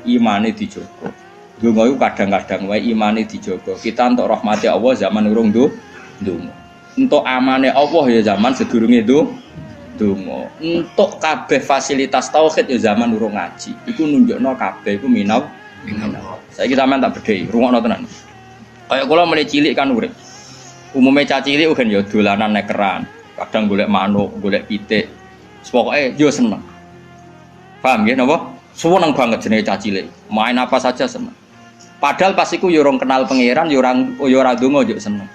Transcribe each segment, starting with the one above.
imane dijogo. Donga iku kadang-kadang wae imane dijogo. Kita entuk rahmati Allah zaman urung ndonga. Entuk amane Allah ya zaman sedurunge donga. Entuk kabeh fasilitas tauhid ya zaman urung ngaji. Iku nunjukno kabeh iku minau. Saiki sampean tak bedhei, rungokno tenan. Kayak kula mulai cilik kan urip. Umume cah cilik kan ya dolanan nek keran. Kadang golek manuk, golek pitik. Pokoke yo seneng. Paham nggih napa? Seneng banget jenenge cah cilik. Main apa saja seneng. Padahal pas iku yo ora kenal pangeran, yo ora ndonga yo seneng.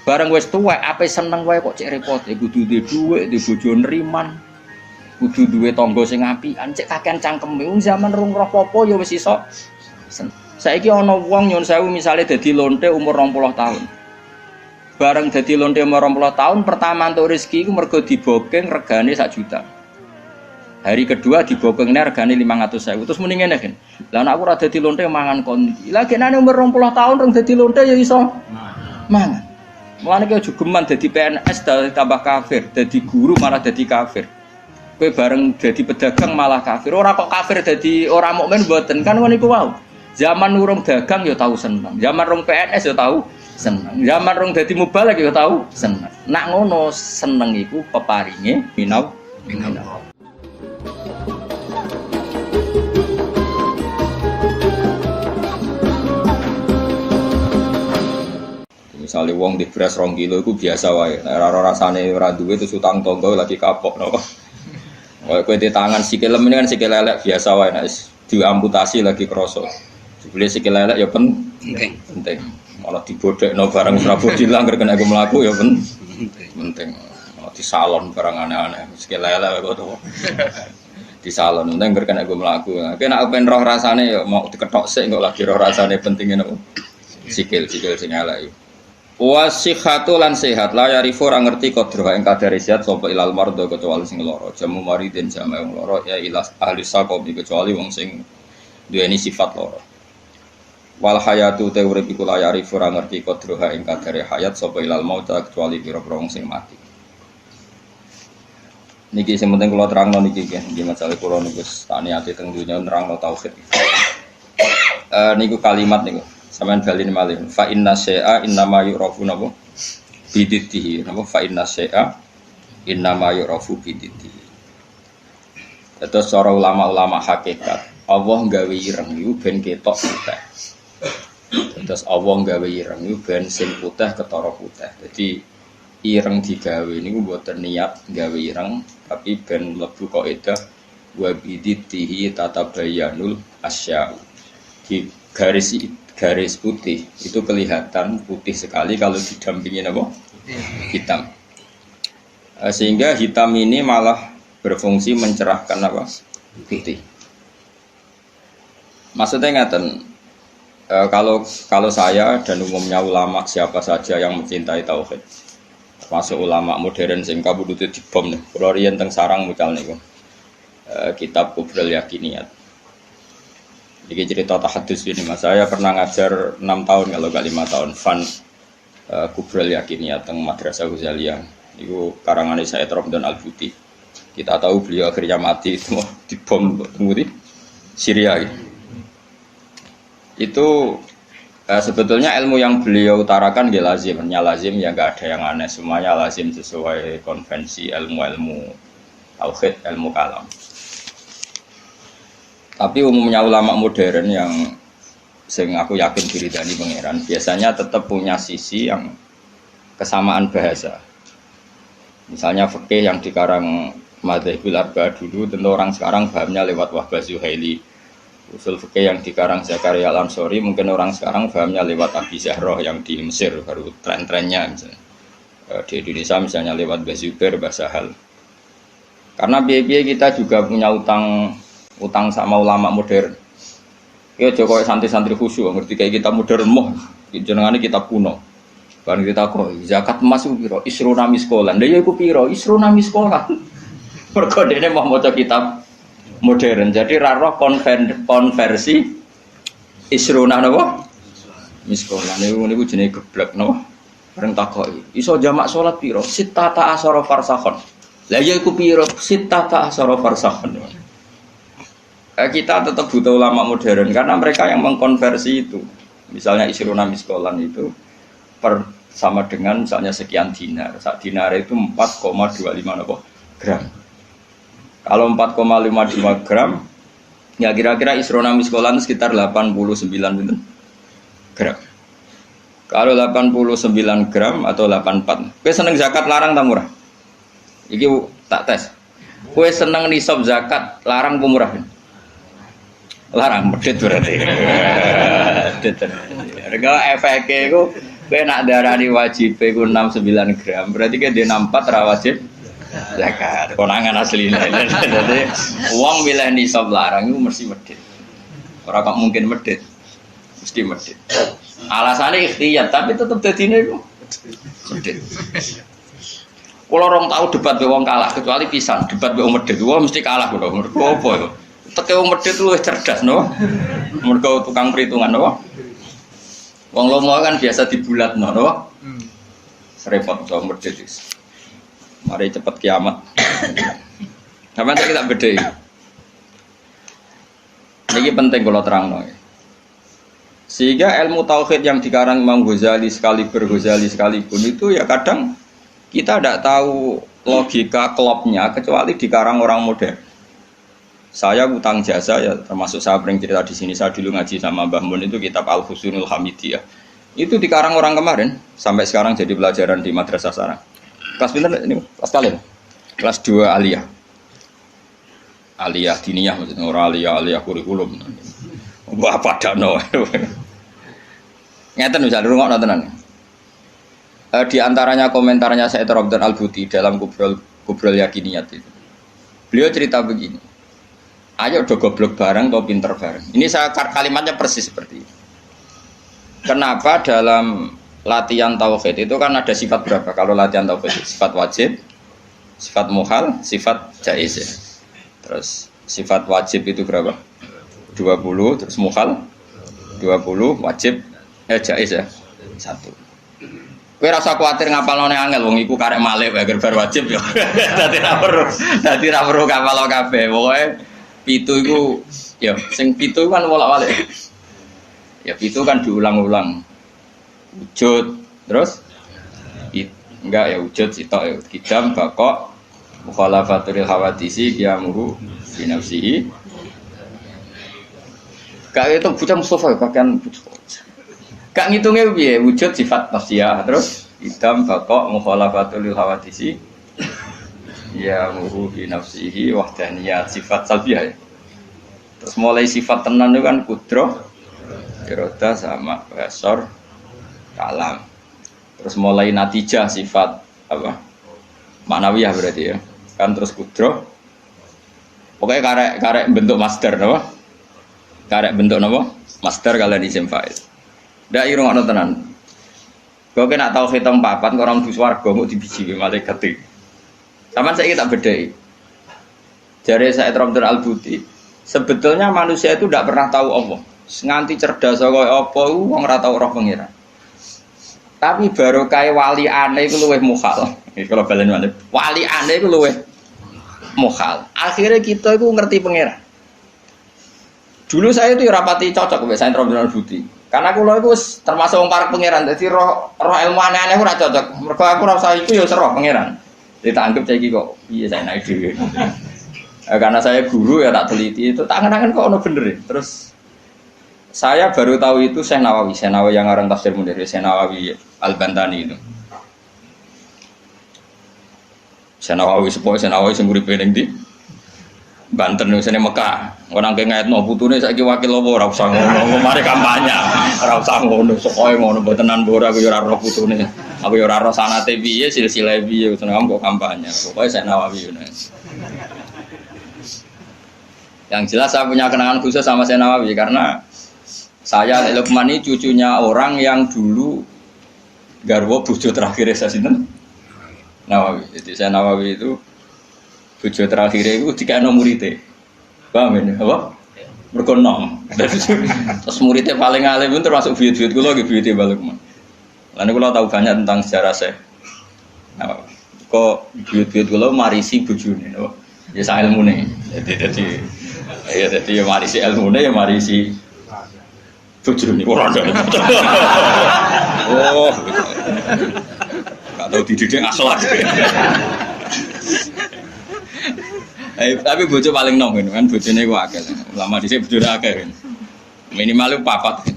Bareng wis tuwek ape seneng wae kok cek repot, kudu duwe dhuwit, duwe bojo nriman. Kudu duwe tangga sing apian, cek kakean cangkeme. Zaman rung roh apa yo wis iso. Saiki ana wong nyun sewu misale dadi lonte umur 20 tahun. Bareng dadi lonte umur 20 tahun pertama entuk rezeki iku mergo dibokeng regane 1 juta. Hari kedua dibokengnya regane 500.000. Terus muni ngene kan. Lah nek aku ora dadi lonte mangan kon. Lah genane umur 20 tahun rong dadi lonte ya iso mangan. Mulane ki aja geman dadi PNS tambah kafir, dadi guru malah dadi kafir. Kowe bareng dadi pedagang malah kafir. Ora kok kafir dadi ora mukmin mboten kan ngono iku wae. Zaman urung dagang ya tahu seneng. Zaman rong PNS ya tahu seneng. Zaman rong dadi mubalek ya tahu seneng. Nak ngono seneng iku peparinge minau. Misalnya wong di beras 2 kilo itu biasa wae. Ora rasane ora duwe terus utang tangga lagi kapok napa. Kowe di tangan sikil ini kan sikil lelek biasa wae nek diamputasi lagi krasa. Jebule sikil lelek ya penting. Malah dibodhekno barang Prabu dilang kena aku mlaku ya penting. Di salon barang aneh-aneh sikil lelek kok to. Di salon penting kena aku mlaku. Nek aku pengen roh rasane ya mau diketok sik kok lagi roh rasane pentingnya napa. Sikil sing elek. Wasihatu lan sehat la yarifu ora ngerti kodroh ing kadare sehat sapa ilal mardo kecuali sing lara jamu maridin jamae wong lara ya ilas ahli saqom kecuali wong sing duweni sifat lara wal hayatu te urip iku la yarifu ora ngerti kodroh ing kadare hayat sapa ilal maut kecuali pira-pira wong sing mati niki sing penting kula terangno niki nggih masalah kula niku tak niati teng dunya nerangno tauhid niku kalimat niku sampean balin malih fa inna syai'a innama yu'rafu napa bididdihi napa fa inna syai'a innama yu'rafu bididdihi. Terus cara ulama-ulama hakikat Allah gawe ireng iku ben ketok putih. Terus Allah gawe ireng iku ben sing putih ketara putih. Jadi ireng digawe niku mboten niat gawe ireng tapi ben mlebu kaidah wa bididdihi tatabayyanul asya'u. Di garis putih itu kelihatan putih sekali kalau didampingi apa? Hitam. Sehingga hitam ini malah berfungsi mencerahkan apa? Putih. Maksudnya ngaten, kalau saya dan umumnya ulama siapa saja yang mencintai tauhid, termasuk ulama modern sing kabudute dibom nih, kula riyen teng sarang mucal niku. Kitab Kubrul Yakiniyat. Ini cerita tahadus ini mas, saya pernah ngajar 6 tahun kalau gak 5 tahun Fan Kubrul Yakiniyat teng Madrasah Ghazaliyah. Itu karangan Said Romdan Al-Buti. Kita tahu beliau akhirnya mati itu dibom di Syria. Itu sebetulnya ilmu yang beliau utarakan dia lazim, ya nggak ada yang aneh, semuanya lazim sesuai konvensi ilmu tauhid, ilmu kalam. Tapi umumnya ulama modern yang sing aku yakin diridani pangeran biasanya tetap punya sisi yang kesamaan bahasa. Misalnya fikih yang dikarang Madzhabul Arba'ah dulu tentu orang sekarang pahamnya lewat Wahbah Zuhaili. Usul fikih yang dikarang Zakaria Al-Ansori mungkin orang sekarang pahamnya lewat Abi Zahroh yang di Mesir baru tren-trennya misalnya. Di Indonesia misalnya lewat Bazubair, Basahal. Karena biaya kita juga punya utang sama ulama modern. Ya Jokowi santri-santri khusyuk ngerti kayak kita modern moh jenengane kita kuno. Bareng kita kok zakat emas ku piro? Isruna miskolan. Lha ya iku piro? Isruna miskolan. Mergo dene mau maca kitab modern. Jadi ra roh konversi isruna napa? Miskolan niku jenenge geblek napa? Bareng takoki. Iso jamak salat piro? Sittata asyara farsakhon. Lah ya iku piro? Sittata asyara farsakhon. Kita tetap butuh ulama modern karena mereka yang mengkonversi itu. Misalnya Isruna Miskolan itu sama dengan misalnya sekian dinar. Sak dinar itu 4,25 gram. Kalau 4,52 gram, ya kira-kira Isruna Miskolan sekitar 89 gram. Kalau 89 gram atau 84. Kowe seneng zakat larang tak murah? Iki tak tes. Kowe seneng nisab zakat larang apa murah? Larang medhit berarti. Harga efeke iku kowe nak darani wajib iku 69 gram, berarti ke dia 64 ra wajib zakat. Konangan asline. Dadi wong milih nisab larang iku mesti medhit. Ora kok mungkin medhit. Mesti medhit. Alasannya ikhtiyar, tapi tetep dadine iku medhit. Kalau orang tahu debat be wong kalah, kecuali pisan debat be wong medhit, wong mesti kalah kok. Mergo apa ya? Teke wong medhit luwih cerdas no. Mergo tukang perhitungan no. Wong lomo kan biasa dibulatno no. Serepot wong medhit. Mari cepet kiamat. Sampeyan kita bedhei. Ini penting kalau terangno. Sehingga ilmu tauhid yang dikarang Imam Ghazali sekalipun itu ya kadang kita tidak tahu logika klopnya kecuali dikarang orang modern. Saya utang jasa ya, termasuk saya sering cerita di sini. Saya dulu ngaji sama Mbah Mun itu kitab Al Husnul Hamidiyah. Itu dikarang orang kemarin sampai sekarang jadi pelajaran di madrasah sarang. Kelas pinter ini? Kelas kalian? Kelas 2 aliyah. Aliyah diniyah maksudnya orang aliyah kurikulum. Wah padano. Ngeten misalnya rungokno tenan. Di antaranya komentarnya Said Robdan Al-Buti dalam Kubrul Yakiniyat itu. Beliau cerita begini. Ayo udah goblok bareng atau pinter bareng. Ini saya kalimatnya persis seperti ini. Kenapa dalam latihan tauhid itu kan ada sifat berapa? Kalau latihan tauhid sifat wajib, sifat muhal, sifat jaiz ya. Terus sifat wajib itu berapa? 20, terus muhal 20, wajib jaiz ya 1. Kowe rasa kuwatir ngapalane angel wong iku karek malih wae bar wajib ya. Dadi ra perlu kapal kabeh. Pokoke 7 iku ya sing 7 kan bolak-balik. Ya 7 kan diulang-ulang. Wujud terus enggak ya wujud sitok ya kidam bakok mukhalafatul hawadisi qiyamuhu fi nafsihi. Kayak itu bocah Mustafa pakaian gak ngitungnya piye wujud sifat nafsiyah terus idam bakok mukhalafatul hawadisi ya muhu fi nafsihi wahdaniyat sifat salbiyah ya. Terus mulai sifat tenan itu kan kudroh iroda sama besor kalam. Terus mulai natijah sifat apa maknawiyah berarti ya kan terus kudroh pokoknya karek bentuk master apa karek bentuk apa master kalian isim fa'il. Ndak irung ana tenan. Kok kena tau hitung papat kok orang dus warga mau dibiji malaikat iki. Saman saiki tak bedheki. Jare Said Robdan Al-Buti, sebetulnya manusia itu tidak pernah tahu Allah. Nganti cerdas kaya apa wong ora tau roh pengiran. Tapi barokah wali ane iku luwih mukhal. Iki kalau balen wali. Wali ane iku luwih mukhal. Akhirnya kita itu ngerti pengiran. Dulu saya itu rapati cocok mbek Said Robdan Al-Buti. Karena kula iku termasuk wong parek pangeran, dadi roh ilmu aneh-aneh ora cocok. Mergo aku ora usah iku ya roh pangeran. Jadi tak anggap saiki kok piye saya naik dhewe. Karena saya guru ya tak teliti itu tak ngenangen kok ono bener ya. Terus saya baru tahu itu Syekh Nawawi yang ngarang tafsir Munir, Syekh Nawawi Al-Bantani itu. Syekh Nawawi sing uripe ning ndi? Banten wis ning Mekah. Ora nang ngaitno putune saiki wakil apa ora usah ngono, mari kampanye. Ora usah ngono, sokoe ngono mbotenan mbora aku ya ora roh putune. Aku ya ora roh sanate piye, silsilah piye, seneng kok kampanye. Pokoke Syekh Nawawi ngono. Yang jelas saya punya kenangan khusus sama Syekh Nawawi karena saya Lukman ini cucunya orang yang dulu garwa bojo terakhir saya sinten Nawawi. Jadi Syekh Nawawi itu bojo terakhir itu dikano murite. Paham ya? Apa? Mergo nom. Terus muridnya paling alim pun termasuk buyut-buyut kula nggih buyute Mbah Lukman. Lan kula tahu banyak tentang sejarah Syekh. Nah, kok buyut-buyut kula marisi bojone, apa? Ya sak ilmune. Jadi ya marisi ilmune ya marisi bojone ora ada. Oh. Gak tahu dididik akhlak. Tapi bojo paling nom kan bojone ku akeh. Lama dhisik bojone akeh. Minimal 4 kan.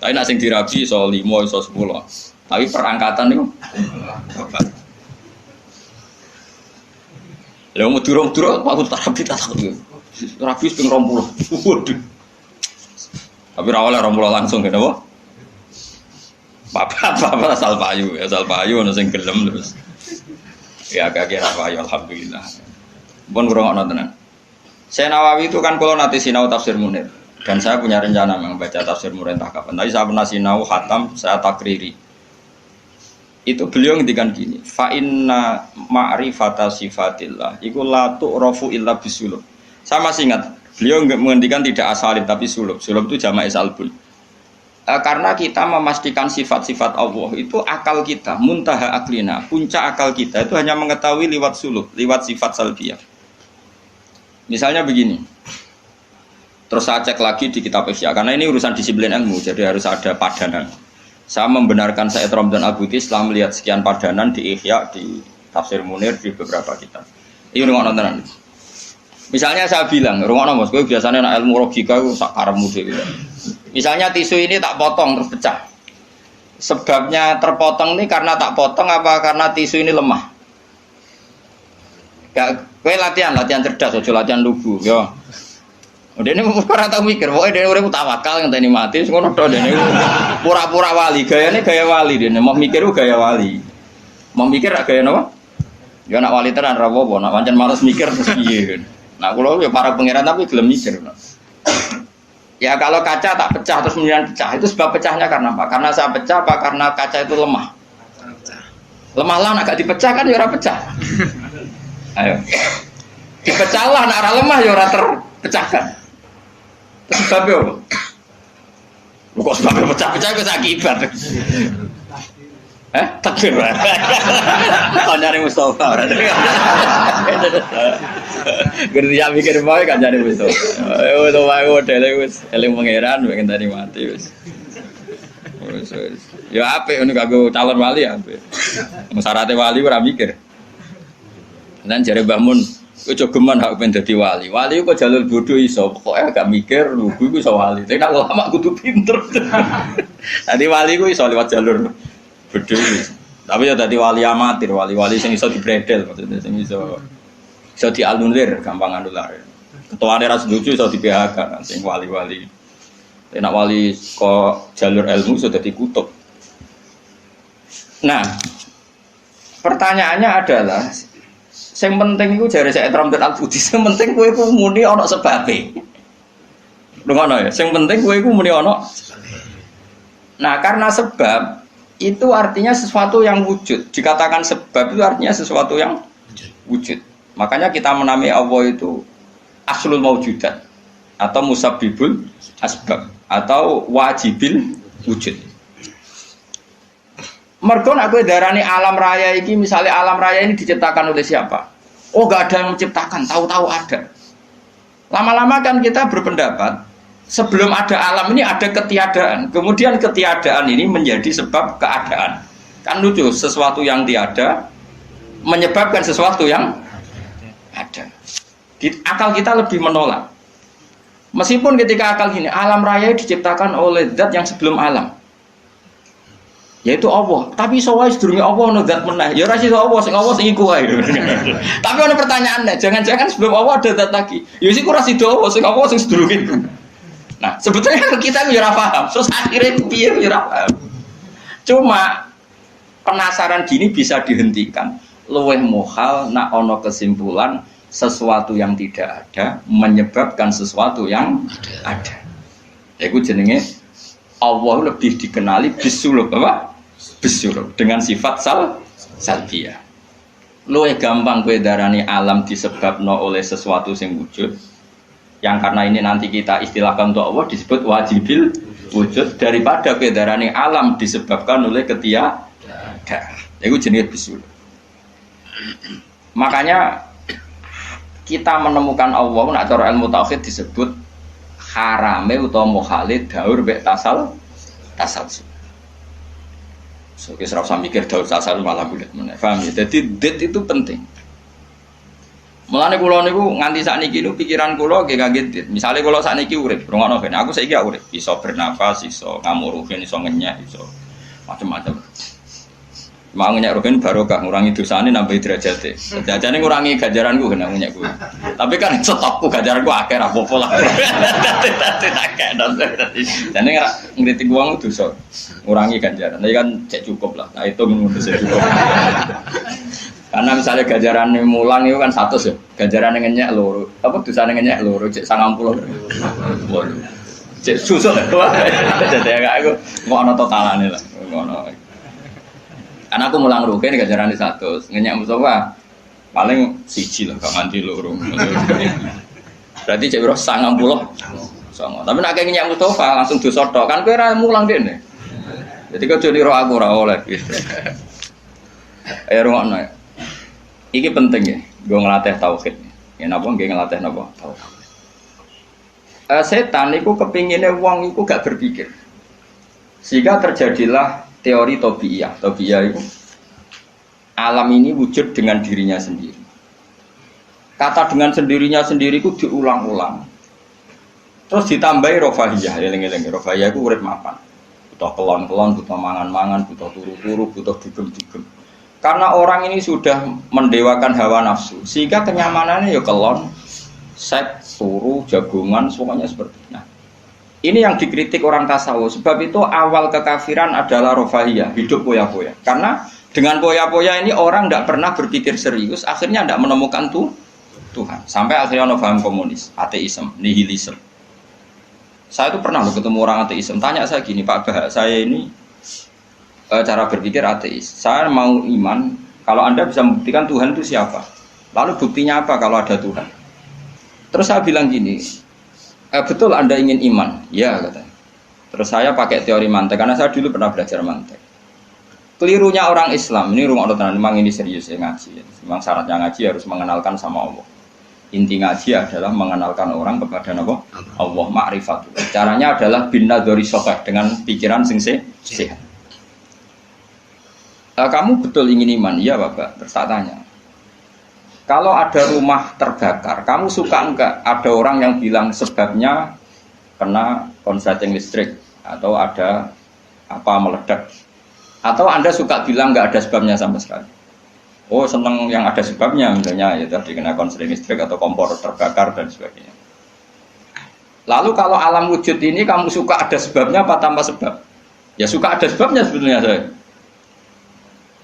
Tapi nek sing dirabi iso 5 iso 10. Tapi perangkatan niku 4. Lah mau durung-durung aku tak rabi tak tahu. Rabi ping 20. Waduh. Tapi ra oleh 20 langsung kene apa? Bapak asal payu ono sing gelem terus. Ya agak kira payu alhamdulillah. Pun ngrungokno tenan. Syekh Nawawi itu kan kalau nanti sinau tafsir Munir dan saya punya rencana membaca tafsir Munir entah kapan. Tapi saya pernah sinau khatam, saya takriri. Itu beliau ngendikan gini, fa inna ma'rifata sifatillah iku la tu'rafu illa bisulub. Saya masih ingat, beliau menghentikan tidak asalib tapi sulub. Sulub itu jamak salbun. Karena kita memastikan sifat-sifat Allah itu akal kita, muntaha aklina, puncak akal kita itu hanya mengetahui lewat sulub, lewat sifat salbiyah. Misalnya begini, terus saya cek lagi di kitab Ihya, karena ini urusan disiplin ilmu, jadi harus ada padanan. Saya membenarkan Said Ramdan Al-Buti setelah melihat sekian padanan di Ihya, di Tafsir Munir, di beberapa kitab. Ini nontonan. Misalnya saya bilang, rungokno Mas, kowe biasanya nak ilmu logika ku sak karepmu dhewe. Misalnya tisu ini tak potong terus pecah. Sebabnya terpotong ini karena tak potong apa karena tisu ini lemah? Kowe latihan cerdas, aja latihan lugu, yo. Dene ora tau mikir, pokoke dene urip tawakal ngenteni mati, ngono tok dene. Pura-pura wali, gayane gaya wali dene, mau mikir ku gaya wali. Mau mikir gak gaya napa? Ya nak wali tenan ra apa, nak pancen males mikir terus piye. Nah, kula ya para pangeran tapi gelem mikir. Ya kalau kaca tak pecah terus kemudian pecah, itu sebab pecahnya karena apa? Karena saya pecah apa karena kaca itu lemah? Lemah lah, nak gak dipecah kan ya ora pecah. Ayo. Dipecahlah, nak ora lemah ya ora terpecahkan. Terus sebabnya apa? Kok sebabnya pecah-pecah ke akibat? Takbir. Kancane Mustofa. Gerti ya mikir bae kancane Mustofa. Wis wae modele wis eling pangeran pengen tadi mati wis. Ya apik ngono kanggo calon wali apik. Syaratnya wali ora mikir. Lan jare Mbah Mun, kowe jogeman hak pengen dadi wali. Wali kok jalur bodoh iso, pokoke gak mikir lugu iku iso wali. Tapi nek ulama kudu pinter. Dadi wali ku iso lewat jalur bodoh. Tapi ya dadi wali amatir, wali-wali sing iso dibredel maksudnya sing iso dianulir, gampang anulir. Ketuane ra setuju iso di PHK sing wali-wali. Nek wali kok jalur ilmu iso dadi kutub. Nah, pertanyaannya adalah yang penting itu jare Said Ramdan Al-Buti, yang penting kowe iku muni ana sebabe. Ngono ya, yang penting kowe iku muni ana. Nah, karena sebab itu artinya sesuatu yang wujud. Dikatakan sebab itu artinya sesuatu yang wujud. Makanya kita menamai Allah itu aslul maujudat atau musabbibul asbab atau wajibil wujud. Mergo nek kowe darani alam raya iki, misalnya alam raya ini diciptakan oleh siapa? Oh, enggak ada yang menciptakan, tahu-tahu ada. Lama-lama kan kita berpendapat sebelum ada alam ini ada ketiadaan. Kemudian ketiadaan ini menjadi sebab keadaan. Kan lucu, sesuatu yang tiada menyebabkan sesuatu yang ada. Akal kita lebih menolak. Meskipun ketika akal gini, alam raya diciptakan oleh zat yang sebelum alam, yaitu Allah. Tapi soalnya sedurunge Allah ono zat meneh. Ya ora iso Allah sing iku wae. Tapi ono pertanyaannya, jangan-jangan sebelum Allah ada zat lagi. Ya sik ora sida Allah sing Allah sing sedurunge iku. Nah, sebetulnya kita ya ora paham. Terus akhirnya piye ya ora paham. Cuma penasaran gini bisa dihentikan. Luweh mohal nak ono kesimpulan sesuatu yang tidak ada menyebabkan sesuatu yang ada. Iku jenenge Allah lebih dikenali bisulub apa? Bisulub dengan sifat salbiyah. Luwih gampang kowe darani alam disebabno oleh sesuatu sing wujud. Yang karena ini nanti kita istilahkan untuk Allah disebut wajibil wujud daripada kowe darani alam disebabkan oleh ketiadaan. Iku jenenge bisulub. Makanya kita menemukan Allah nak cara ilmu tauhid disebut harame utawa mukhalid daur mek tasal. So kita harus mikir daur tasal malah bulat meneh. Paham ya? Jadi det itu penting. Mulane kula niku nganti sakniki niku pikiran kula nggih kaget dit. Misale kula sakniki urip, rungokno ben aku saiki urip, iso bernapas, iso ngamuruhin, iso ngenyek, iso macam-macam. Mau ngenyek rugen barokah ngurangi dosane nambah derajate. Jajane ngurangi ganjaranku kena ngenyek kuwi. Tapi kan stokku ganjaranku akeh ra apa-apa lah. Jane ngritik wong dosa. Ngurangi ganjaran. Tapi kan cek cukup lah. Nah itu ngono cukup. Karena misalnya ganjaran mulang itu kan 100 ya. Ganjaran ngenyek loro. Apa dosane ngenyek loro cek 90. Cek susuk lah. Jadi agak aku ngono totalane lah. Ngono. Karena aku mulang rugen ganjaran 100. Ngenyek Mustafa paling siji lah gak nganti loro. Berarti cek piro 90. Sama. Tapi nek ngenyek Mustafa langsung dosa tok. Kan kowe ora mulang dene. Jadi kok niru aku ora oleh. Ayo rungokno. Iki penting ya, gue ngelatih tauhid. Ya napa nggih ngelatih napa? Tauhid. Setan itu kepinginnya wong itu gak berpikir. Sehingga terjadilah teori tobiyah. Tobiyah itu alam ini wujud dengan dirinya sendiri. Kata dengan sendirinya sendiri itu diulang-ulang. Terus ditambahi rofahiyah, eling-eling rofahiyah itu urip mapan. Butuh kelon-kelon, butuh mangan-mangan, butuh turu-turu, butuh dugem-dugem. Karena orang ini sudah mendewakan hawa nafsu, sehingga kenyamanannya ya kelon, seks, turu, jagungan, semuanya seperti itu. Nah, ini yang dikritik orang tasawuf. Sebab itu awal kekafiran adalah rofahiyah, hidup poya-poya. Karena dengan poya-poya ini orang tidak pernah berpikir serius, akhirnya tidak menemukan Tuhan. Sampai akhirnya ono paham komunis, ateisme, nihilisme. Saya itu pernah ketemu orang ateisme, tanya saya gini, Pak Bah, saya ini cara berpikir ateis. Saya mau iman kalau Anda bisa membuktikan Tuhan itu siapa. Lalu buktinya apa kalau ada Tuhan? Terus saya bilang gini, betul Anda ingin iman? Ya katanya. Terus saya pakai teori mantek karena saya dulu pernah belajar mantek. Kelirunya orang Islam ini rumah Allah memang ini serius ya ngaji. Memang syaratnya ngaji harus mengenalkan sama Allah. Inti ngaji adalah mengenalkan orang kepada Allah ma'rifatul. Caranya adalah binadori sokeh dengan pikiran sing sehat. Kamu betul ingin iman? Iya Bapak. Terus tak tanya, kalau ada rumah terbakar, kamu suka enggak ada orang yang bilang sebabnya kena konsleting listrik atau ada apa meledak, atau Anda suka bilang enggak ada sebabnya sama sekali? Oh seneng yang ada sebabnya, misalnya ya tadi kena konsleting listrik atau kompor terbakar dan sebagainya. Lalu kalau alam wujud ini kamu suka ada sebabnya apa tanpa sebab? Ya suka ada sebabnya sebetulnya saya.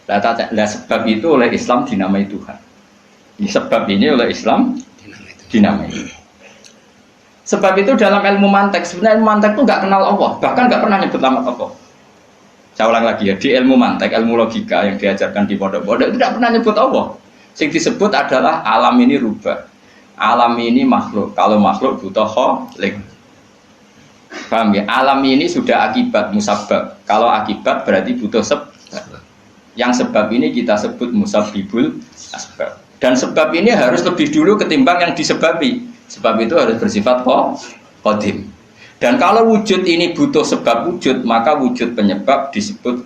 Lah sebab itu oleh Islam dinamai Tuhan. Sebab ini oleh Islam dinamai. Sebab itu dalam ilmu mantek, sebenarnya ilmu mantek itu nggak kenal Allah, bahkan nggak pernah nyebut nama Allah. Saya ulang lagi ya, di ilmu mantek, ilmu logika yang diajarkan di pondok-pondok itu tidak pernah nyebut Allah. Yang disebut adalah alam ini rubah, alam ini makhluk. Kalau makhluk butuh kholik. Paham ya? Alam ini sudah akibat musabab. Kalau akibat berarti butuh sebab. Yang sebab ini kita sebut musabbibul asbab. Dan sebab ini harus lebih dulu ketimbang yang disebabi. Sebab itu harus bersifat qadim. Dan kalau wujud ini butuh sebab wujud, maka wujud penyebab disebut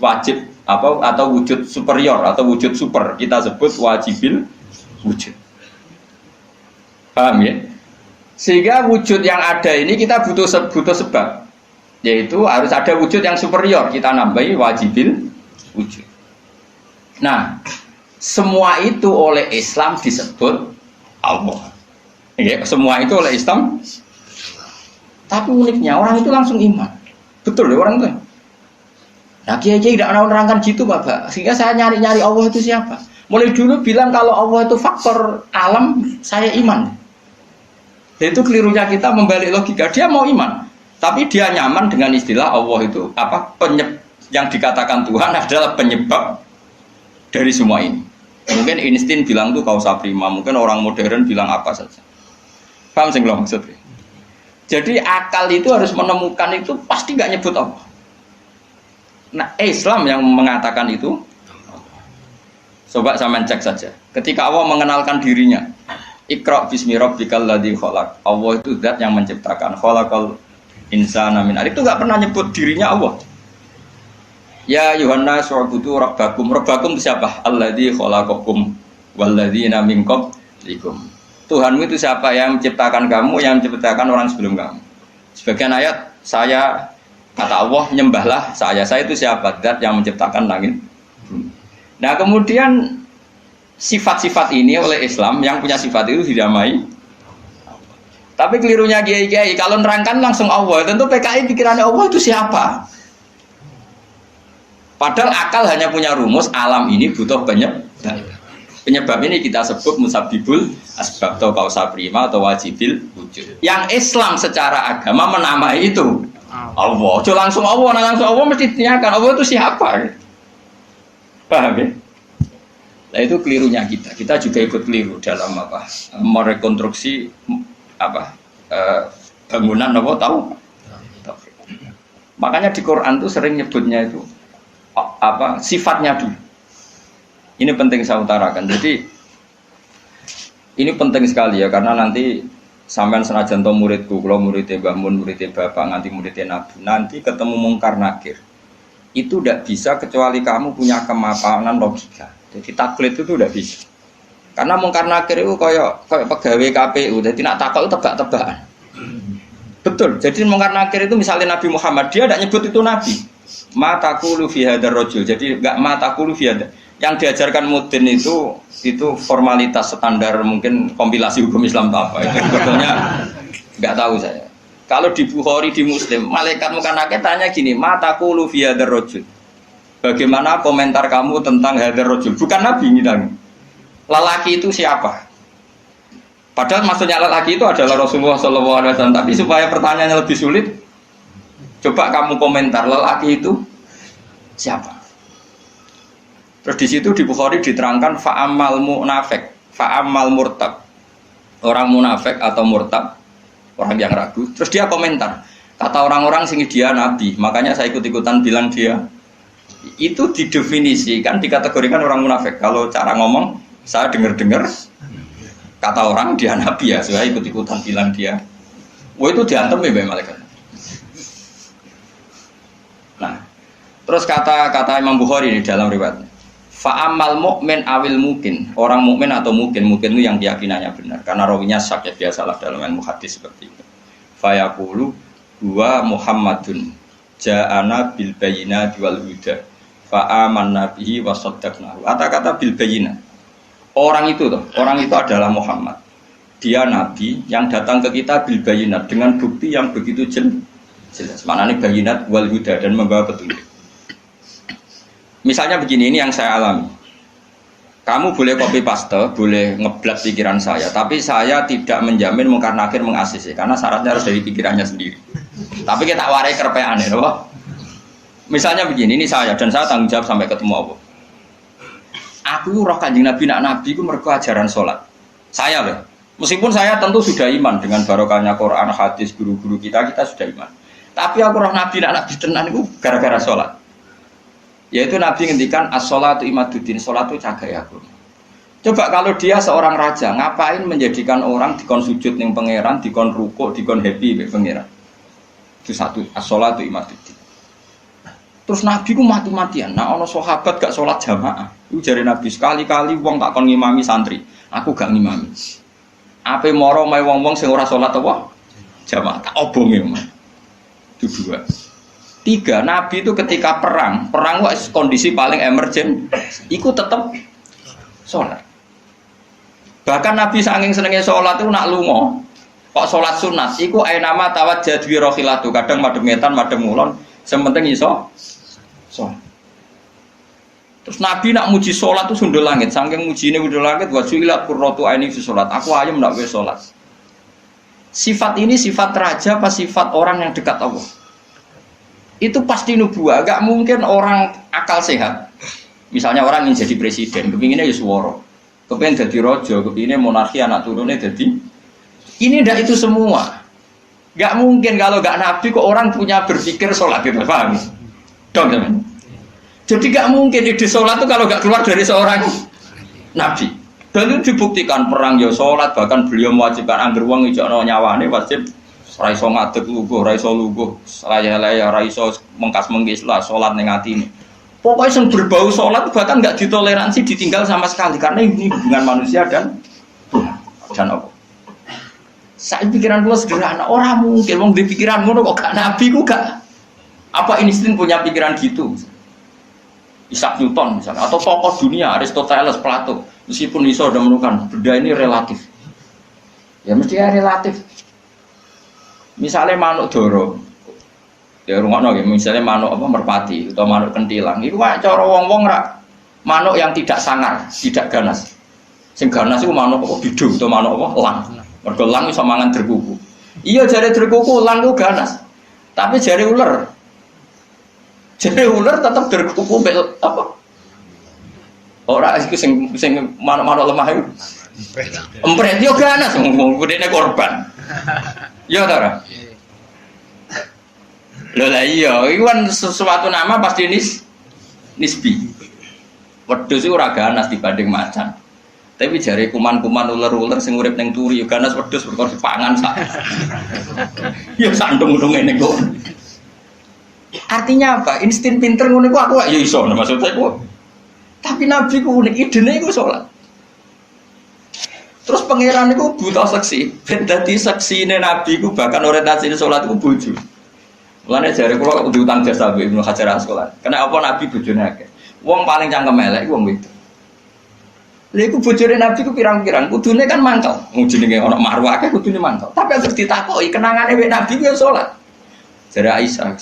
wajib atau wujud superior atau wujud super. Kita sebut wajibil wujud. Paham ya? Sehingga wujud yang ada ini kita butuh sebab. Yaitu harus ada wujud yang superior. Kita nambahi wajibil wujud. Nah, semua itu oleh Islam disebut Allah. Ya, semua itu oleh Islam. Tapi uniknya orang itu langsung iman. Betul ya orang itu. Nah, kiai-kiai tidak menerangkan gitu, Bapak. Sehingga saya nyari-nyari Allah itu siapa. Mulai dulu bilang kalau Allah itu faktor alam, saya iman. Itu kelirunya kita membalik logika. Dia mau iman, tapi dia nyaman dengan istilah Allah itu apa? Yang dikatakan Tuhan adalah penyebab dari semua ini. Mungkin Einstein bilang itu kausa prima, mungkin orang modern bilang apa saja. Paham sih lo maksudnya? Jadi akal itu harus menemukan itu pasti nggak nyebut Allah. Nah Islam yang mengatakan itu, coba saya cek saja. Ketika Allah mengenalkan dirinya, Iqra bismi rabbikal ladzi khalaq. Allah itu zat yang menciptakan. Khalaqal insana min 'alaq. Itu enggak pernah nyebut dirinya Allah. Ya Yohanes wa'budu rabbakum. Rabbakum itu siapa? Alladzi khalaqakum walladzina min qablikum. Tuhanmu itu siapa? Yang menciptakan kamu, yang menciptakan orang sebelum kamu. Sebagian ayat saya kata Allah nyembahlah saya. Saya itu siapa? Zat yang menciptakan langit. Nah, kemudian sifat-sifat ini oleh Islam yang punya sifat itu dinamai. Tapi kelirunya kiai-kiai kalau nerangkan langsung Allah, tentu PKI pikirannya Allah itu siapa? Padahal akal hanya punya rumus alam ini butuh penyebab. Penyebab ini kita sebut musabibul asbab atau kausa prima atau wajibil wujud. Yang Islam secara agama menamai itu Allah. Jo langsung Allah, nah langsung Allah mesti ditanyakan Allah itu siapa? Paham ya? Nah itu kelirunya kita. Kita juga ikut keliru dalam apa? Merekonstruksi apa? Bangunan apa tahu? Makanya di Quran tuh sering nyebutnya itu apa? Sifatnya dulu. Ini penting saya utarakan. Jadi ini penting sekali ya karena nanti sampean senajan to muridku, kalau muridnya Mbah Mun, muridnya Bapak, nganti muridnya Nabi, nanti ketemu mungkar nakir. Itu tidak bisa kecuali kamu punya kemapanan logika. Jadi taklid itu tidak bisa. Karena mungkar nakir itu kayak pegawai KPU, jadi nak takut itu tebak-tebakan. Betul. Jadi mungkar nakir itu misalnya Nabi Muhammad, dia tidak nyebut itu Nabi. Ma taqulu fi hadzal rajul. Jadi enggak ma taqulu fi hadzal. Yang diajarkan mudin itu formalitas standar mungkin kompilasi hukum Islam apa itu sebetulnya nggak tahu saya. Kalau di Bukhari di Muslim malaikat muka nakir tanya gini, mata kulu via rojul. Bagaimana komentar kamu tentang hadar rojul? Bukan Nabi ngitang. Lelaki itu siapa? Padahal maksudnya lelaki itu adalah Rasulullah SAW. Tapi supaya pertanyaannya lebih sulit, coba kamu komentar lelaki itu siapa? Terus di situ di Bukhari diterangkan fa'amal munafik, fa'amal murtab. Orang munafik atau murtab, orang yang ragu. Terus dia komentar, kata orang-orang sini dia nabi, makanya saya ikut-ikutan bilang dia. Itu didefinisikan, dikategorikan orang munafik. Kalau cara ngomong, saya dengar-dengar kata orang dia nabi ya, saya ikut-ikutan bilang dia. Wah itu diantem ya malaikat. Nah, terus kata Imam Bukhari di dalam riwayatnya. Fa'amal mu'min awil mungkin, orang mukmin atau mungkin itu yang keyakinannya benar karena rawinya syak ya biasalah dalam ilmu hadis seperti itu. Fayaqulu huwa Muhammadun ja'ana bil bayyinati wal huda fa'amanna bihi wa saddaqnahu. Kata-kata bil bayyinah. Orang itu adalah Muhammad. Dia nabi yang datang ke kita bil bayyinat dengan bukti yang begitu jelas. Maknanya bayyinat wal huda dan membawa petunjuk. Misalnya begini, ini yang saya alami. Kamu boleh copy paste, boleh ngeblat pikiran saya, tapi saya tidak menjamin mungkar nakir mengasisi, karena syaratnya harus dari pikirannya sendiri. Tapi kita warai kerpean ya, loh. Misalnya begini, ini saya dan saya tanggung jawab sampai ketemu Allah. Aku roh kanjeng Nabi nak Nabi itu mergo ajaran sholat. Saya loh. Meskipun saya tentu sudah iman dengan barokahnya Quran, hadis, guru-guru kita sudah iman. Tapi aku roh Nabi nak Nabi tenan itu gara-gara sholat. Yaitu Nabi ngendikan as-sholatu imaduddin, sholat itu cagai aku. Coba kalau dia seorang raja, ngapain menjadikan orang dikon sujud ning pangeran, dikon rukuk, dikon happy be pangeran. Itu satu, as-sholatu imaduddin. Terus Nabi ku mati-matian. Nah ono sahabat gak sholat jamaah. Itu jare Nabi sekali-kali wong tak kon ngimami santri, aku gak ngimami. Ape moro mae wong-wong sing ora sholat apa? Jamaah tak obonge. Itu dua. Tiga, Nabi itu ketika perang itu kondisi paling emergen, ikut tetap sholat. Bahkan Nabi saking senengnya sholat itu nak lungo, kok sholat sunat, iku ainama tawajjah dwi rohilatu, kadang madem ngetan, madem ngulon, sementing iso sholat. Terus Nabi nak muji sholat itu sundul langit, saking muji ini sundul langit, wajuilat kurrotu aini fi sholat, aku ayam nak we sholat. Sifat ini sifat raja apa sifat orang yang dekat Allah? Itu pasti nubuah, gak mungkin orang akal sehat. Misalnya orang ingin jadi presiden, kepinginnya ya suworo, kepingin jadi rojo, kepinginnya monarki anak turunnya jadi. Ini ndak itu semua. Gak mungkin kalau gak nabi kok orang punya berpikir sholat itu, paham? Dong teman. Jadi gak mungkin ide sholat itu kalau gak keluar dari seorang nabi. Dan itu dibuktikan perang ya sholat, bahkan beliau mewajibkan angger wong ijakno nyawane wajib ra iso ngadeg luguh, ra iso luguh, laya-laya ra iso mengkas-mengkis lah salat ning atine. Pokoknya yang berbau sholat bahkan nggak ditoleransi ditinggal sama sekali karena ini hubungan manusia dan Allah. Saya pikiran gue sederhana, orang mungkin mau di pikiran gue kok gak nabi gue gak apa Einstein punya pikiran gitu. Isaac Newton misalnya atau tokoh dunia Aristoteles, Plato meskipun iso udah menemukan benda ini relatif. Ya mesti ya relatif. Misalnya manuk doro, ya rungokno nggih, misalnya manuk apa merpati atau manuk kentilang, itu cara wong-wong rak manuk yang tidak sangar, tidak ganas. Sing ganas itu manuk apa bidung atau manuk apa lang. Mergo lang iso mangan derkuku. Iya jare derkuku lang ku ganas. Tapi jare ular. Jare ular tetap derkuku mbek apa? Ora iku sing manuk-manuk lemah iku. Empret yo ganas wong kudene korban. Ya ta ora? Lho lah iya, iku kan sesuatu nama pasti nisbi. Wedhus iku ora ganas dibanding macan. Tapi jare kuman-kuman ular-ular sing urip ning turi yo ganas wedhus perkara dipangan sak. Ya sandung-sandung ngene kok. Artinya apa? Insting pinter ngono iku aku ya iso maksudnya iku. Tapi nabi ku unik idene iku salat. Terus pangeran iku buta seksi. Ben dadi seksine nabi ku bahkan orientasine salat iku bojo. Mulane jare kula kudu utang jasa mbek Ibnu Hajar Asqalani. Kenapa nabi bojone akeh? Wong paling cangkem elek iku wong wedok. Lha iku bojone nabi ku pirang-pirang, kudune kan mangkel. Wong jenenge ana marwah akeh kudune mangkel. Tapi harus ditakoki kenangane wek nabi ku ya salat. Jare Aisyah,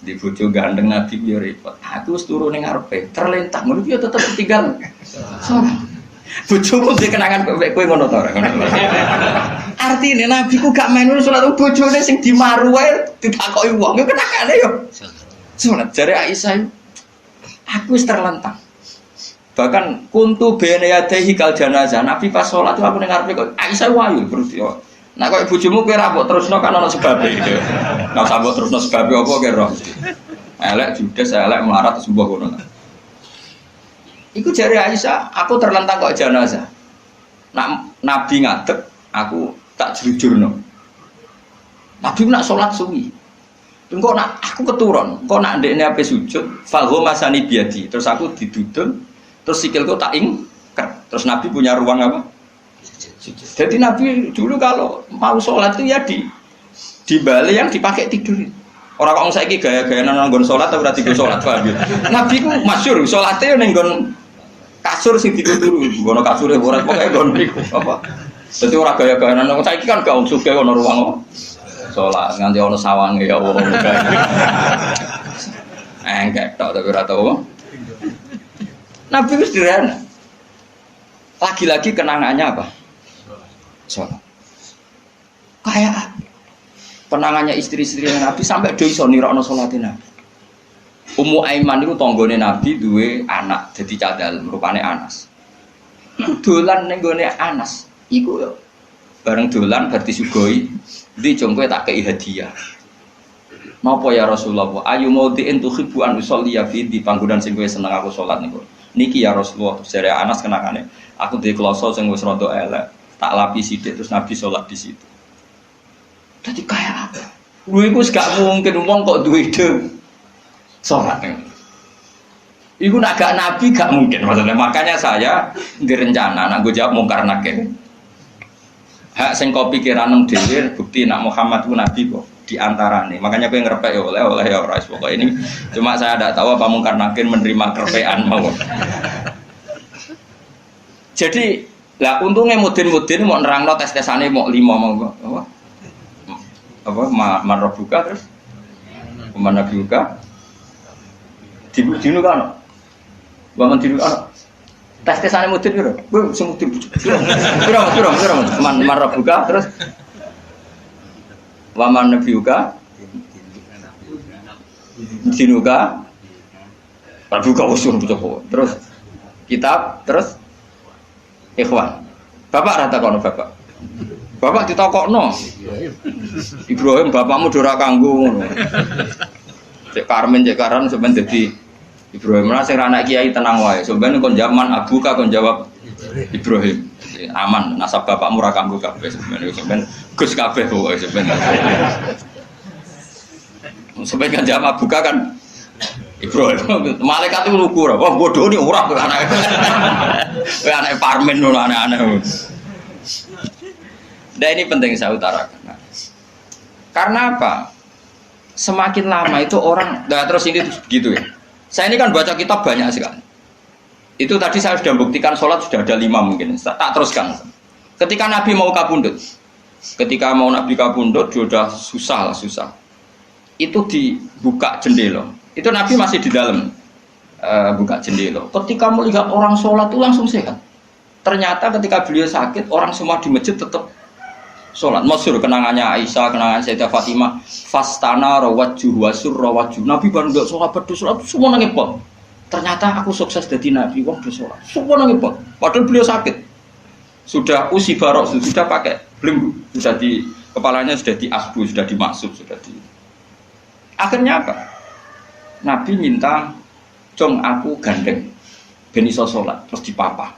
di bojo gandeng nabi ku ya repot. Aku wis turu ning ngarepe, terlentang ngono ya tetep tinggal salat. Bojomu duwe kenangan kok kowe ngono ta ora ngono. Artine nabi ku gak main salat bojone sing dimaru wae ditakoki wong yo kenangane yo. Salat jare Aisyah aku wis terlentang. Bahkan kuntu bene yadehi kal janazah. Nabi pas salat aku ning ngarepe kok Aisyah wayu terus yo. Nah kok bojomu kowe ra mbok terusno kan ana sebabe gitu. Nah sambut terusno sebabe apa kowe roh. Elek judes elek melarat sembuh ngono. Iku jari Aisyah, aku terlentang kok jenazah. Nak Nabi ngadeg, aku tak jujurno. Nabi nak sholat suwi. Engko nak aku keturun, engko nak ndekne ape sujud, falhu masani biadi. Terus aku didudul, terus sikilku tak ingker. Terus Nabi punya ruang apa? Sujud. Jadi Nabi dulu kalau mau sholat itu ya di bali yang dipakai tidur. Orang kok saiki gaya-gaya nang nggon sholat tapi ora digo sholat, paham ya? Nabi ku masyhur salate ning nggon kasur sing dituturu, ngono kasure ora pokoke nggon niku apa. Dadi ora gaya-gaya nang saiki kan gak sugih ana ruang salat nganti ana sawange ya Allah. Enggak tok tapi ora tau. Nabi wis sederhana. Lagi-lagi kenangannya apa? Salat. Kayak penangannya istri-istri Nabi sampai do iso nirakno salate Nabi. Ummu Aiman itu tanggane Nabi duwe anak dadi cadal rupane Anas. Dolan ning gone Anas iku yo bareng dolan bar disugoi ndi jongkoe tak kei hadiah. Napa ya Rasulullah? Ayu maudhi'in tuhibbu an usolliya fi di panggonan sing kowe seneng aku salat niku. Niki ya Rasulullah, jare Anas kenangane. Aku duwe kloso sing wis rada elek, tak lapi sithik terus Nabi salat di situ. Dadi kaya apa? Lu iku gak mungkin wong kok duwe ide salat. Iku nak gak nabi gak mungkin maksudnya. Makanya saya direncana nak gue jawab mungkar nakir. Hak sing kau pikiran dhewe bukti nak Muhammad ku nabi kok diantarane. Makanya gue ngerepek ya oleh ya ora pokoknya ini cuma saya tidak tahu apa mungkar nakir menerima kerpean mau. Jadi lah untungnya mudin-mudin mau nerangno tes-tesane mau 5 mau apa marbuka terus mana buka dinu kan bangun dinu kan tes-tesane mudin piro kowe sing mudin piro marbuka terus waman nabiuka dinuka marbuka usul betul terus kitab terus ikhwan bapak rata kono bapak ditakokno Ibrahim bapakmu dora kanggo ngono. Cek Karmen cek Karan sampean dadi Ibrahim. Lah sing anak kiai tenang wae. Sampeyan kon jaman abuka kon jawab Ibrahim. aman. Nasab bapakmu ra kanggo kabeh sebenarnya Gus kabeh pokoke sebenarnya. Sampai kan jamaah buka kan Ibrahim, malaikat itu lugu, wah bodoh nih orang tuh anak parmen loh aneh-aneh. Dan ini penting saya utarakan. Karena apa? Semakin lama itu orang, nah terus ini begitu ya. Saya ini kan baca kitab banyak sekali. Itu tadi saya sudah buktikan sholat sudah ada 5 mungkin. Tak teruskan. Ketika Nabi mau kabundut, dia udah susah. Itu dibuka jendela. Itu Nabi masih di dalam buka jendela. Ketika melihat orang sholat itu langsung sehat. Ternyata ketika beliau sakit, orang semua di masjid tetap sholat. Masyhur kenangannya Aisyah, kenangan Sayyidah Fatimah. Fastana rawajjuh wasur rawajjuh. Nabi baru nggak sholat berdoa, semua nangis pot. Ternyata aku sukses jadi Nabi, wong bersolat. Semua nangis pot. Padahal beliau sakit. Sudah usi barok, sudah pakai belenggu, sudah di kepalanya sudah diasbu, sudah dimaksud, sudah di. Akhirnya apa? Nabi minta, "Cung aku gandeng ben iso salat." Terus dipapa.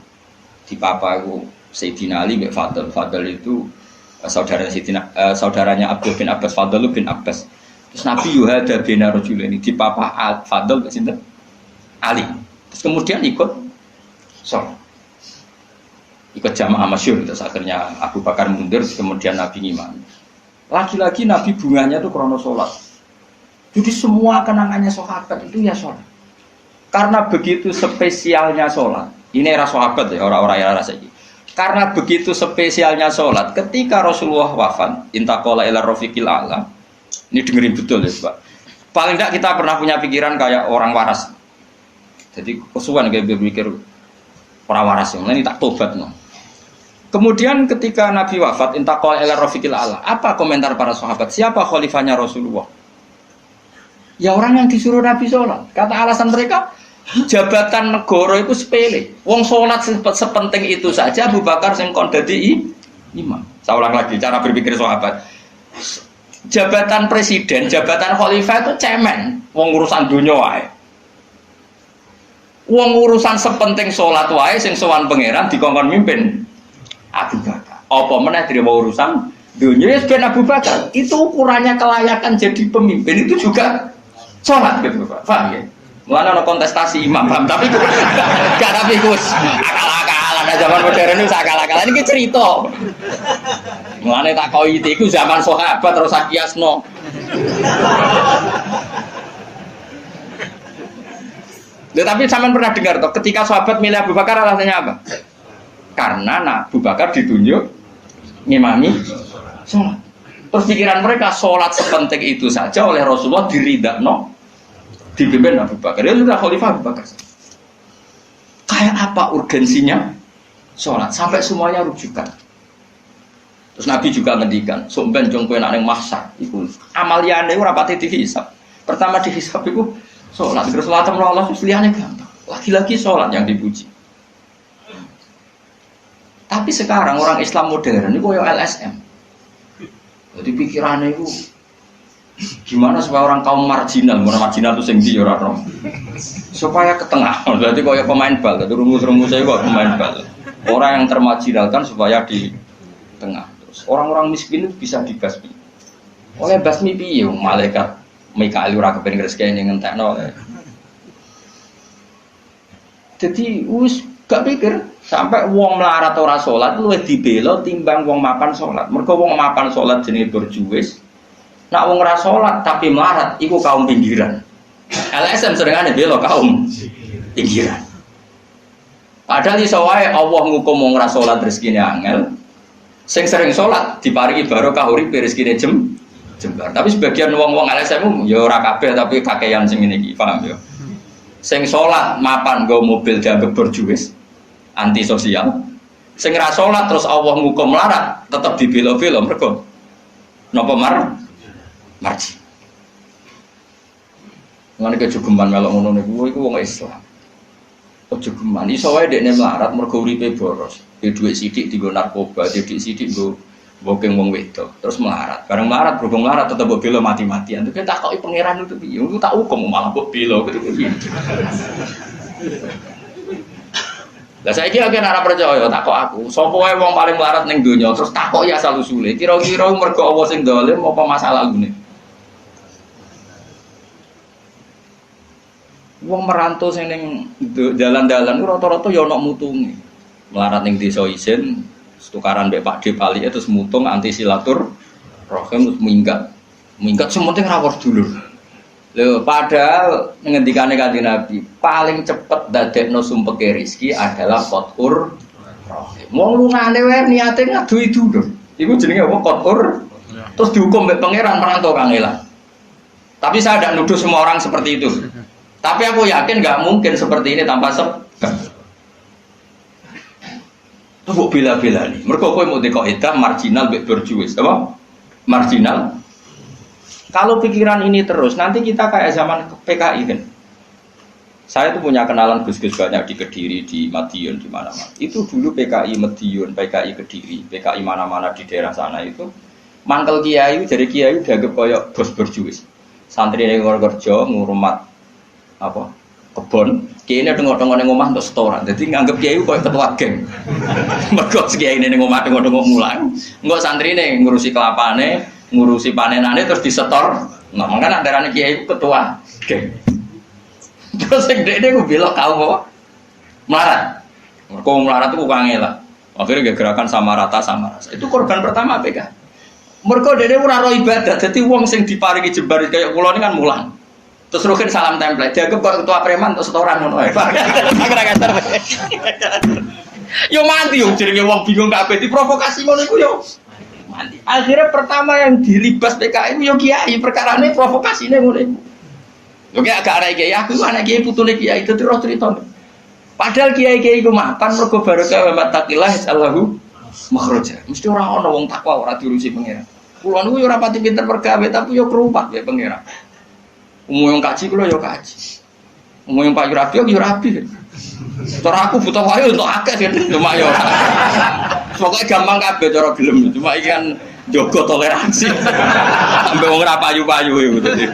Dipapa aku Sayyidina Ali bin Fadl. Fadl itu saudaranya Abdul bin Abbas, Fadl bin Abbas. Terus Nabi yuhada bina rajulaini dipapa Fadl sinten? Ali. Terus kemudian ikut salat. Ikut jamaah masyhur, terus akhirnya Abu Bakar mundur, kemudian Nabi ngimami. Lagi-lagi Nabi bunganya itu krono salat. Jadi semua kenangannya sahabat itu ya sholat. Karena begitu spesialnya sholat. Ini era sahabat ya, orang-orang era ini. Karena begitu spesialnya sholat, ketika Rasulullah wafat, intaqala ila rafiqil a'la. Ini dengerin betul ya Pak. Paling tidak kita pernah punya pikiran kayak orang waras. Jadi kesuwan kayak berpikir orang waras yang ini tak tobat no. Kemudian ketika Nabi wafat, intaqala ila rafiqil a'la. Apa komentar para sahabat? Siapa khalifahnya Rasulullah? Ya orang yang disuruh Nabi sholat. Kata alasan mereka, jabatan negara itu sepele. Wong sholat sepenting itu saja Abu Bakar sing kon dadi imam. Saya ulang lagi cara berpikir sahabat. Jabatan presiden, jabatan khalifah itu cemen. Wong urusan dunia wae. Wong urusan sepenting sholat wae sing sowan pangeran dikongkon mimpin Abu Bakar. Apa meneh terima urusan dunia ben Abu Bakar. Itu ukurannya kelayakan jadi pemimpin itu juga sholat gitu Pak, paham ya? Mulanya ada kontestasi imam, paham? Tapi gak tapi Gus akal-akalan, zaman modern itu akal-akalan, ini cerita mulanya tak kau itu zaman sahabat terus akiasno tapi zaman pernah dengar toh, ketika sahabat milih Abu Bakar alasannya apa? Karena Abu Bakar ditunjuk ngimami sholat. Terus pikiran mereka sholat sepenting itu saja oleh Rasulullah diridakno dipimpin Abu Bakar. Dia sudah khalifah Abu Bakar. Kayak apa urgensinya sholat sampai semuanya rujukan. Terus Nabi juga ngendikan, sok ben jong kowe nek ning mahsyar iku amaliyane ora pati dihisab. Pertama dihisab iku sholat, terus salat Allah terus liyane gampang. Lagi-lagi sholat yang dipuji. Tapi sekarang orang Islam modern itu koyo LSM. Jadi pikirannya itu gimana supaya orang kaum marginal itu sing ndi ora rom. Supaya ke tengah. Berarti koyo pemain bal, itu rumus-rumusnya kok pemain bal. Orang yang termarginalkan supaya di tengah. Terus orang-orang miskin itu bisa dibasmi. Oleh basmi piye malaikat Mikail ora kepen ngreseki ngentekno. Jadi wis gak pikir sampai wong melarat ora salat luwih dibela timbang wong mapan salat. Mergo wong mapan salat jenenge berjuwis. Nak wong ora salat tapi melarat iku kaum pinggiran. LSM serengane bela kaum pinggiran. Padahal iso wae Allah ngukum wong ora salat rezekine angel. Sing sering salat diparingi barokah uripe rezekine jembar. Tapi sebagian wong-wong LSM ya ora kabeh tapi kakean sing ngene iki, paham ya. Sing salat mapan nggo mobil dianggap berjuwis, anti sosial. Sing ora salat terus Allah ngukum melarat, tetep dibela-bela mergo napa marji. Ngene kejugeman melok ngono niku iku wong Islam. Kejugeman iso wae dekne melarat mergo uripe boros. Di dhuwit sithik dienggo narkoba, di dhuwit sithik nggo bokeng wong wedok, terus melarat. Bareng melarat berhubung melarat tetep mbok bela mati-matian. Terus tak koki pangeran itu piye? Aku tak hukum malah mbok bela gitu. Lah saiki akeh ora percaya takok aku. Sapa wae wong paling melarat ning donya terus takok ya asal usule. Kira-kira mergo Allah sing dolim apa masalah lune? Wong merantau sing ning dalan-dalan ku rata-rata ya ana mutunge. Melarat ning desa isin, tukaran mbek Pak D Pali terus mutung anti silatur rahim minggat. Minggat sementing rawuh dulur. Lho padahal ngendikane Kanjeng Nabi, paling cepet dadekno sumpeke rezeki adalah qatur rahim. Wong lungane wae niate ngaduhi dulur. Iku jenenge apa qatur? Terus dihukum mbek pangeran merantau kangelan. Tapi saya tidak nuduh semua orang seperti itu. Tapi aku yakin nggak mungkin seperti ini tanpa sebab. Tuh kok bela-bela nih. Mereka kau mau dikoidah marginal berjuis, apa? Marginal. Kalau pikiran ini terus, nanti kita kayak zaman PKI kan. Saya tuh punya kenalan gus-gus banyak di Kediri, di Madiun, di mana-mana. Itu dulu PKI Madiun, PKI Kediri, PKI mana-mana di daerah sana itu. Mangkel kiai, jadi kiai dianggap koyok bos berjuis. Santri yang kerja ngurmat apa kebon, kiai ini tengok-tengok neng omah untuk setoran. Jadi nganggep kiai koyok ketua geng. Mergo kiai ini neng omah tengok-tengok mulang, nggak santri ini ngurusi kelapane. Ngurusi panenane terus disetor. Nah, makanya antarane kiai ketua geng. Terus sing dekne ku belok kau apa? Melarat. Mergo melarat itu kangelan. Akhirnya gerakan sama rata. Itu korban pertama PK. Mergo dekne ora ro ibadah. Dadi wong sing diparingi jembar kaya kula ini kan mulang. Terus rukin salam template. Dianggap kok ketua preman terus setoran ngono ae. Yo mati yo jenenge wong bingung kabeh diprovokasi ngono iku yo. Akhirnya pertama yang dilibas PKI yo kiai perkara ini provokasi ini mulai. Oke agak ada kiai aku anak kiai putune kiai itu terus cerita. Padahal kiai ku makan mergo barokah wa taqillah Allahu makhraja. Mesti orang ana wong takwa ora diurusi pangeran. Kulo niku yo ora pati pinter pergawe tapi yo kerupat ya pangeran. Umum yang kaji kulo yo kaji. Umum yang Pak Rabi yo rabi. Cara aku butuh wae untuk akeh kan cuma yo. Pokoknya gampang kabeh cara gelem, cuma iki kan njogo toleransi. Sampai wong ora payu-payu gitu.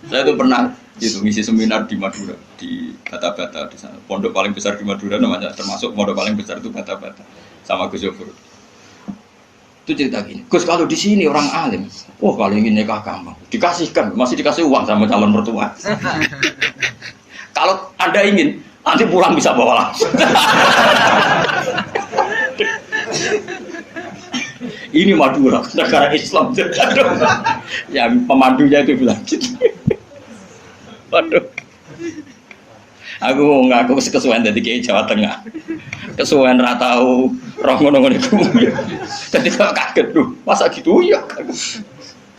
Saya tuh pernah itu ngisi seminar di Madura, di Bata-Bata di sana. Pondok paling besar di Madura namanya, termasuk pondok paling besar itu Bata-Bata sama Gus Yofur. Itu cerita gini, Gus kalau di sini orang alim, wah kalau ingin nikah gampang, dikasihkan, masih dikasih uang sama calon mertua. Kalau Anda ingin, nanti pulang bisa bawa langsung. Ini Madura, negara Islam. Yang pemandunya itu bilang gitu. Waduh. Aku ngaku kesuwen dari kiai Jawa Tengah. Kesuwen ra tau roh ngono-ngono iku. Dadi kok kaget tuh. Masa gitu ya?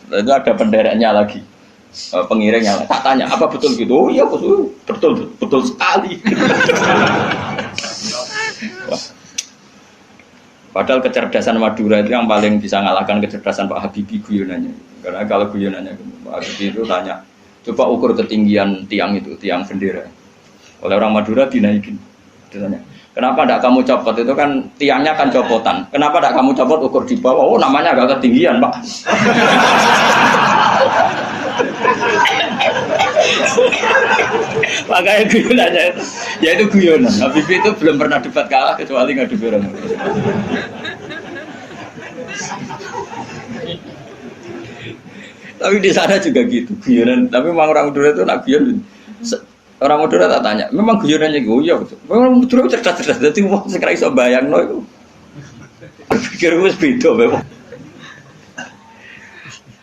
Itu ada pendereknya lagi. Pengiringnya tak tanya apa betul gitu. Oh iya betul sekali. Padahal kecerdasan Madura itu yang paling bisa mengalahkan kecerdasan Pak Habibie guyonannya. Karena kalau guyonannya Pak Habibie itu tanya, coba ukur ketinggian tiang itu, tiang bendera. Oleh orang Madura dinaikin. Ditanya, kenapa tidak kamu copot? Itu kan tiangnya kan copotan. Kenapa tidak kamu copot ukur di bawah? Oh namanya agak ketinggian Pak. Makanya guyonannya ya itu guyonan. Habibie itu belum pernah debat kalah kecuali ngadu orang. Tapi di sana juga gitu guyonan. Tapi memang orang Madura itu nak guyon. Orang Madura tak tanya, memang guyonannya guyon betul. Memang Madura cerdas-cerdas. Jadi wong sekarang iso bayangno itu. Pikir wis beda memang.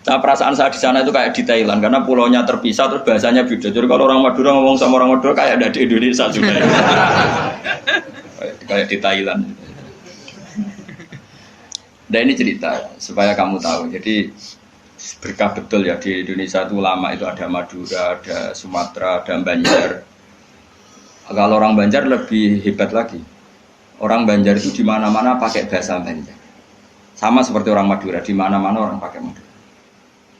Nah, perasaan saya di sana itu kayak di Thailand karena pulaunya terpisah terus bahasanya beda. Jadi kalau orang Madura ngomong sama orang Madura kayak ada di Indonesia juga. Kayak di Thailand. Dan ini cerita supaya kamu tahu. Jadi berkah betul ya di Indonesia itu lama itu ada Madura, ada Sumatera, ada Banjar. Kalau orang Banjar lebih hebat lagi. Orang Banjar itu di mana-mana pakai bahasa Banjar. Sama seperti orang Madura, di mana-mana orang pakai Madura.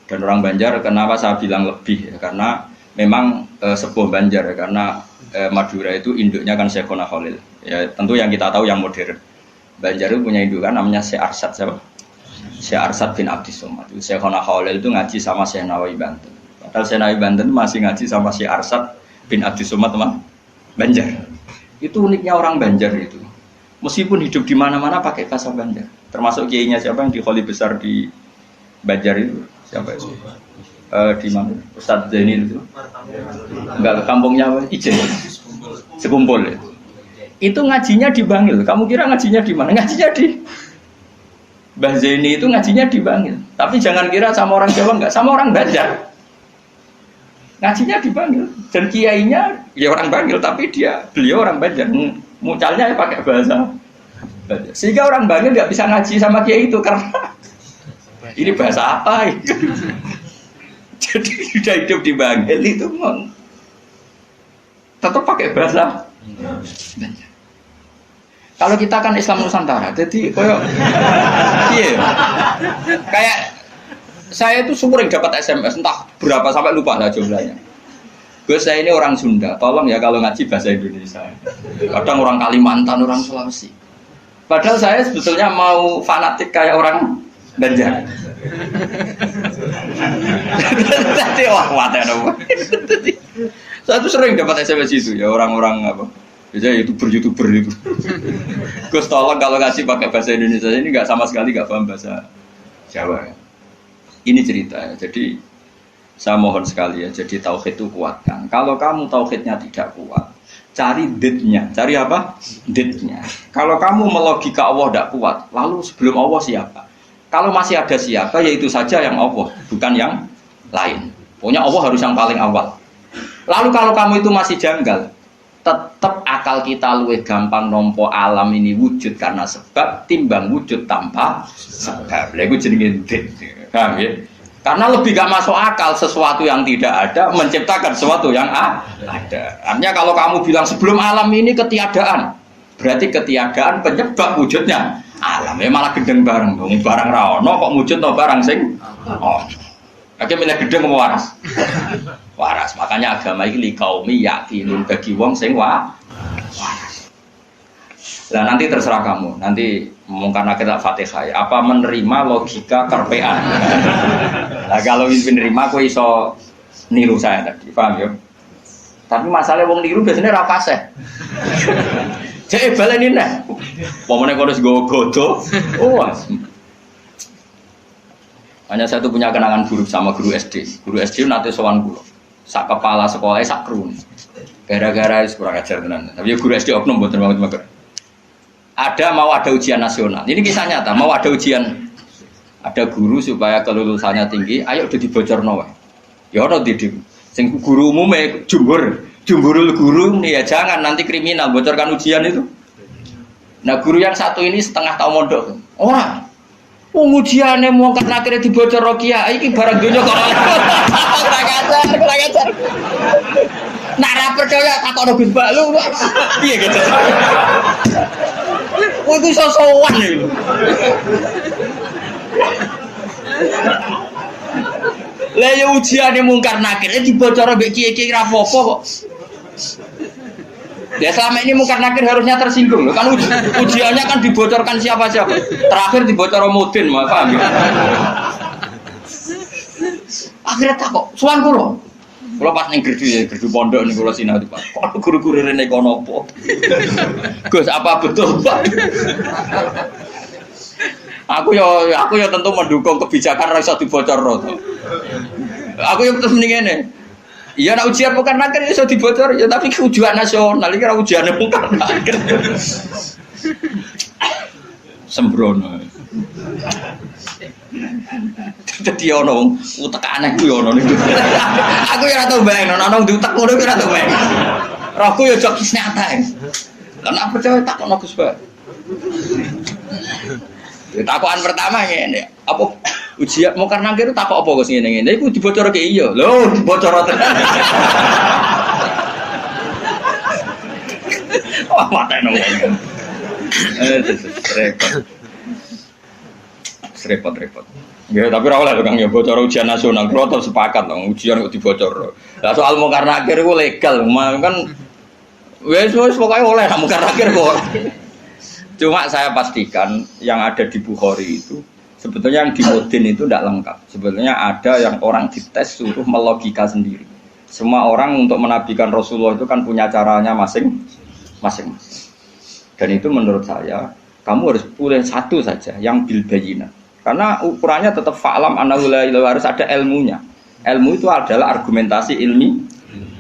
Dan orang Banjar kenapa saya bilang lebih ya, karena memang sebuah Banjar ya, karena Madura itu induknya kan Syekhona Khalil ya, tentu yang kita tahu yang modern. Banjar itu punya indukan namanya Syekh Arsad siapa? Syekh Arsad bin Abdis Somad. Syekhona Khalil itu ngaji sama Syekh Nawawi Banten, padahal Syekh Nawawi Banten masih ngaji sama Syekh Arsad bin Abdis Somad teman Banjar. Itu uniknya orang Banjar itu. Meskipun hidup di mana-mana pakai bahasa Banjar. Termasuk kiainya siapa yang di Kholi besar di Banjar itu? Siapa itu? Di mana? Ustadz Zaini itu. Enggak, kampungnya apa? Ijen. Sekumpul itu. Itu ngajinya di Bangil. Kamu kira ngajinya di mana? Ngajinya di Mbah Zaini itu ngajinya di Bangil. Tapi jangan kira sama orang Jawa, enggak, sama orang Banjar. Ngajinya di Bangil. Dan kiainya ya orang Bangil, tapi beliau orang Banjar. Mucalnya ya pakai bahasa Banjar. Sehingga orang Bangil nggak bisa ngaji sama kiai itu karena ini bahasa apa? Jadi sudah hidup di Bangil itu tetap pakai bahasa Banjar. Kalau kita kan Islam Nusantara, jadi kayak saya itu sering dapat SMS entah berapa sampai lupa lah jumlahnya. Gus, saya ini orang Sunda, tolong ya kalau ngaji bahasa Indonesia. Kadang orang Kalimantan, orang Sulawesi. Padahal saya sebetulnya mau fanatik kayak orang Banjar. Tadi saya tuh sering dapat SMS itu ya orang-orang apa? Biasanya YouTuber itu. Gus, tolong kalau ngaji pakai bahasa Indonesia ini nggak sama sekali nggak paham bahasa Jawa. Ini cerita ya. Jadi saya mohon sekali ya, jadi tauhid itu kuatkan. Kalau kamu tauhidnya tidak kuat, cari ditnya. Cari apa? Ditnya. Kalau kamu melogika Allah tidak kuat, lalu sebelum Allah siapa? Kalau masih ada siapa, yaitu saja yang Allah, bukan yang lain. Pokoknya Allah harus yang paling awal. Lalu kalau kamu itu masih janggal, tetap akal kita lebih gampang nompo alam ini wujud karena sebab timbang wujud tanpa sebab. Lalu jenenge dit. Paham ya? Karena lebih gak masuk akal sesuatu yang tidak ada menciptakan sesuatu yang ada. Artinya kalau kamu bilang sebelum alam ini ketiadaan, berarti ketiadaan penyebab wujudnya alam. Ya malah gedeng bareng, barang rawono kok wujud no barang sing. Oh, oke milih gedeng mau waras. Waras. Makanya agama ini kaumi yakinun bagi wong sing waras. Nah nanti terserah kamu. Nanti mungkin kita Fatihah. Apa menerima logika kerpean? Nah kalau menerima, aku iso niru saya tadi, paham ya? Tapi masalah wong niru biasanya rapase. Jadi balen ini, pokoknya kalau harus godo, hanya saya tuh punya kenangan buruk sama guru SD. Guru SD nanti sowan guru, sak kepala sekolahnya sak krun. Gara-gara kurang ajar tenan. Tapi guru SD oknum buat banget. Mau ada ujian nasional. Ini kisah nyata, mau ada ujian. Ada guru supaya kelulusannya tinggi, ayo udah dibocorno wae. Ya ora didik. Sing guru umume jumburul guru nih ya jangan nanti kriminal bocorkan ujian itu. Nah, guru yang satu ini setengah tahun mondok. Ora. Wong ujiane mung kan akhire dibocor Rokia, iki barang donya kok kurang ajar. Nak ra percaya takokno Gus Baklu. Piye gitu. Kowe iku iso sowan lho. Lah ya ujiane mungkar nakir dibocor mbek kiye-kiye ra apa-apa kok. Ya selama ini mungkar nakir harusnya tersinggung loh. Kan ujiannya kan dibocorkan siapa-siapa. Terakhir dibocor Mudin, paham ya? Akhirnya tak kok suwan kula. Kula pas ning gerdu pondok ning kula sinau Pak. Kok guru-guru rene kono apa? Gus apa betul, Pak? Aku ya tentu mendukung kebijakan ra iso dibocorno to. Aku ya terus mending ngene. Iya nak ujian bukan nakir iso dibocor ya tapi ujian nasional iki ra ujiane bukan nakir. Sembrono. Dadi ono utek aneh ku yo ono niku. Aku ya ora tau bayang ono diutek ngono ki ora tau bayang. Rohku ya jok nyata. Lah nek percaya tak ono Gus Pak. Takokan pertama ngene, apa ujian mau karena kira takok apa Gus ngene-ngene iku dibocorke iya. Lho, dibocor tenan. Wah, mateno. Repot. Ya, tapi ora oleh Kang ya bocor ujian nasional, kula tetep sepakat dong ujian kok dibocor. Lah soal mau karena akhir iku legal, kan wis pokoke oleh mau karena akhir kok. Cuma saya pastikan yang ada di Bukhari itu sebetulnya yang di Mudin itu tidak lengkap. Sebetulnya ada yang orang dites suruh melogika sendiri. Semua orang untuk menabikan Rasulullah itu kan punya caranya masing. masing-masing. Dan itu menurut saya kamu harus pilih satu saja yang bil bayyinah. Karena ukurannya tetap fa'lam annahu la ilaha, harus ada ilmunya. Ilmu itu adalah argumentasi ilmi.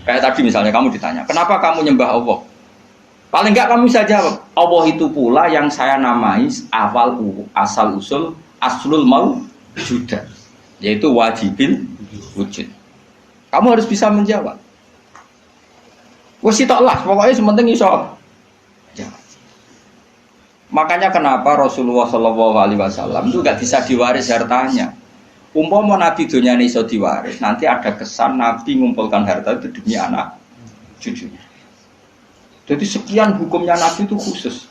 Kayak tadi misalnya kamu ditanya, kenapa kamu nyembah Allah? Paling enggak kamu bisa jawab, Allah itu pula yang saya namai asal usul aslul mawjudah, yaitu wajibil wujud. Kamu harus bisa menjawab. Wes tok lah, pokoknya sementing iso. Makanya kenapa Rasulullah SAW itu nggak bisa diwaris hartanya. Umpama Nabi dunia ini iso diwaris, nanti ada kesan Nabi mengumpulkan harta itu demi anak cucunya. Jadi sekian hukumnya Nabi itu khusus.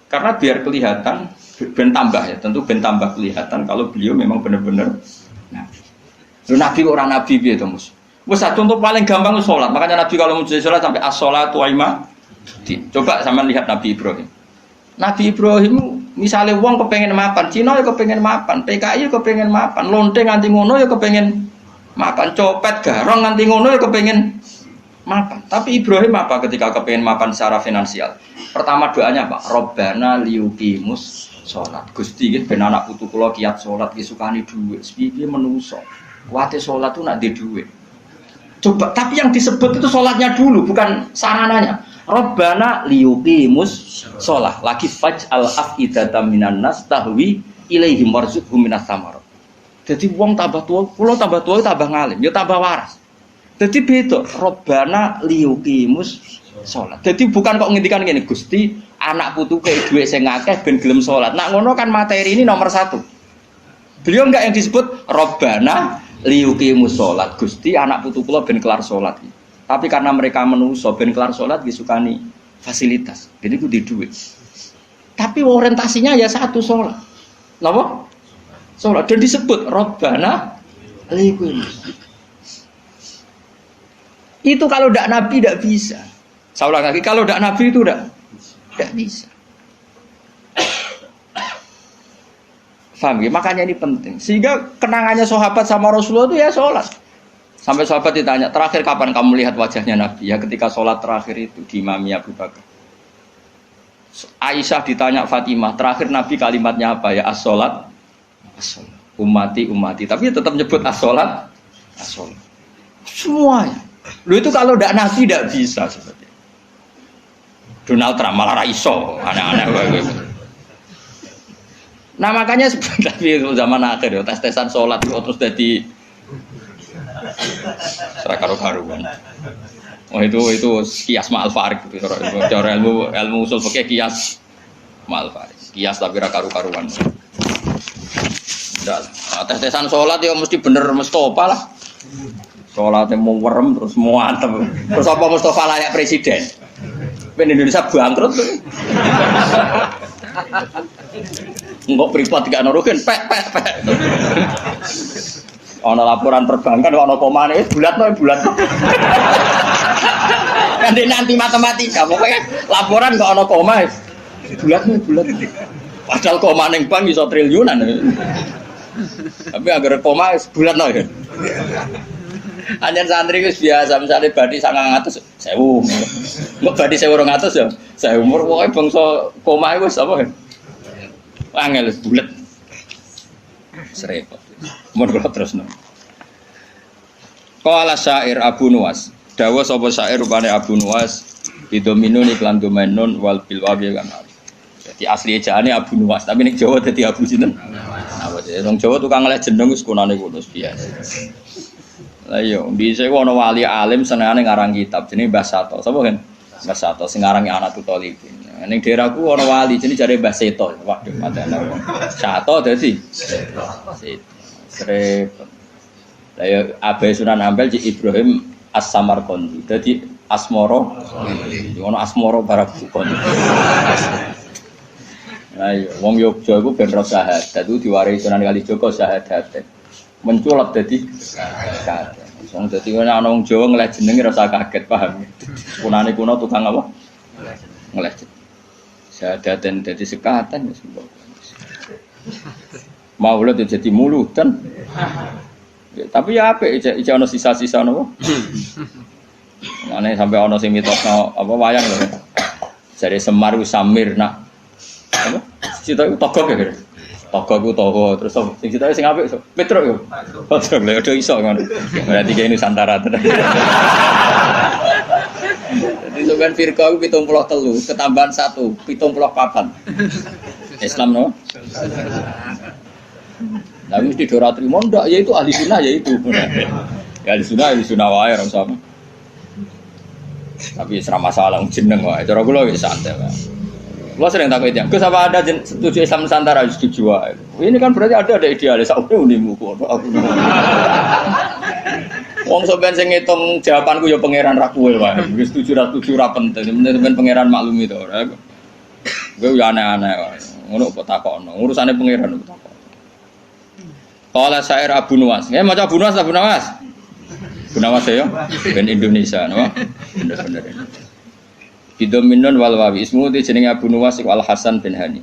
Karena biar kelihatan, ben tambah ya, tentu ben tambah kelihatan kalau beliau memang benar-benar Nabi. Nabi orang Nabi gitu mus. Wes contoh paling gampang itu sholat. Makanya Nabi kalau mau sholat sampai as-sholatu wa imadi. Coba sama lihat Nabi Ibrahim. Nabi Ibrahim misalnya wong kepengen mapan, Cina ya kepengen mapan, PKI ya kepengen mapan, lonteng nganti ngono ya kepengen mapan, copet garong nganti ngono ya kepengen mapan. Tapi Ibrahim apa ketika kepengen mapan secara finansial? Pertama doanya apa? Robbana liyuqimus sholat. Gusti iki ben anak putu kula kiat sholat ki sukani dhuwit. Piye menungso. Kuwate sholat tuh nak di dhuwit. Coba, tapi yang disebut itu sholatnya dulu, bukan sarananya. Robbana liyuqimus sholat. Lagi faj'al af'idatan minan nas tahwi ilaihim warzuqhum minas samarat. Jadi wong tambah tua, kula tambah tua tambah ngalim, ya tambah waras. Jadi beda, Robbana liyuqimus sholat. Jadi bukan kok ngendikan gini, Gusti anak putu kayak duit sing akeh ben gelem sholat. Nak ngono kan materi ini nomor satu. Beliau enggak yang disebut Robbana liyuqimus sholat. Gusti anak putu kula ben kelar sholat. Tapi karena mereka menungso ben kelar sholat disukani fasilitas. Jadi ku di duit. Tapi orientasinya ya satu sholat. Napa? Sholat dan disebut Robbana liyuqimus. Itu kalau tidak Nabi tidak bisa. Saya ulang lagi, kalau tidak Nabi itu tidak bisa. Faham ya? Makanya ini penting. Sehingga kenangannya sahabat sama Rasulullah itu ya sholat. Sampai sahabat ditanya, terakhir kapan kamu lihat wajahnya Nabi? Ya ketika sholat terakhir itu di Imami Abu Bakar. Aisyah ditanya Fatimah, terakhir Nabi kalimatnya apa ya? As-sholat, as-sholat. Umati. Tapi tetap nyebut as-sholat, as-sholat. Semuanya. Lu itu kalau tidak Nabi tidak bisa seperti itu. Donald Trump malah raiso, aneh-aneh. Nah makanya sebenarnya zaman akhir ya tes-tesan sholat terus jadi serakaru-karuan. Oh itu kias ma'al farik gitu. Cara ilmu usul fikih kias ma'al farik. Kias tapi rakaru-karuan. Udah, tes-tesan sholat ya mesti bener Mustafa lah. Sholatnya mau werem terus mau antem. Terus apa Mustafa layak presiden? Ben Indonesia bangkrut tuh. Enggak privat gak nurukin, pek. Ono laporan perbankan, ono komane, bulat. Kan nanti matematika, pokoknya laporan kok ono koma, bulat. Padahal koma neng bank bisa triliunan. Tapi agar koma bulat no ya. Anjen santri wis biasa misale badhe 900 1000. Mbok badhe 1200 ya. Saya umur pokoke bangsa koma wis apa. Angel bulet. Serepot. Mun kula terusno. Qala syair Abu Nuwas. Dawa sapa syair rupane Abu Nuwas bidominun iklan domenun wal bil wabi kan. Jadi asli ejaane Abu Nuwas, tapi ning Jawa dadi Abu sinten? Nah, wong Jawa tukang ngeleh jeneng wis kunane ngono biasa. Lah iya, dhisik ana wali alim senengane ngarang kitab jenenge Mbah Sato. Sapa kan? Mbah Sato sing ngarangi Anatul Thalibin. Ning daerahku ana wali jenenge jare Mbah Seto. Waduh, padahal Sato dadi Seto. Srep. Lah ya Abai Sunan Ampel Cik Ibrahim As-Samarqandi. Dadi Asmoro. Ono Asmoro Barakukon. Lah iya, wong Yogya iku ben ro syahadat itu diwarisi Sunan Kalijaga syahadat. Menculot dadi syahadat. Wong dadi ana wong Jawa ngeleh jenenge rasa kaget, paham. Kunane kuno tukang apa? Ngeleh. Syahadaten dadi sekatan wis. Maulid jadi muludan. Ya, tapi ya apik iki ana sisa-sisa napa? Mane sampai ana sing mitosno apa wayang lho. Jare Semar ku Samir nak apa? Cita iku togok ya. Togok ku toho terus sing cita sing apik Petro yo. Petro lho do iso ngono. Berarti kene Nusantara tenan. Jadi sampean firqah ku 73 ketambahan 1 74. Islam no. Lah mesti ora trimo ndak ya itu ahli sunnah ya itu. Ya ahli sunnah wae ora sama. Tapi ora masalah jeneng wae. Cara kula wis santai wae. Kula sering takut itu. Gus apa ada setuju Islam Nusantara setuju wae. Ini kan berarti ada idealis sak unimu kok. Wong sampean sing ngitung jawabanku ya pangeran ra kowe wae. Wis setuju ra penting. Sampeyan pangeran maklumi to ora. Gue ya aneh-aneh wae. Ngono kok takokno. Urusane pangeran kok takok. Qala syair Abu Nuwas. Nggih maca Abu Nuwas, Abu Nuwas. Abu Nuwas ya, ben Indonesia, no? Bener-bener. Bidominun wal wawi ismu di jenenge Abu Nuwas iku Al Hasan bin Hani.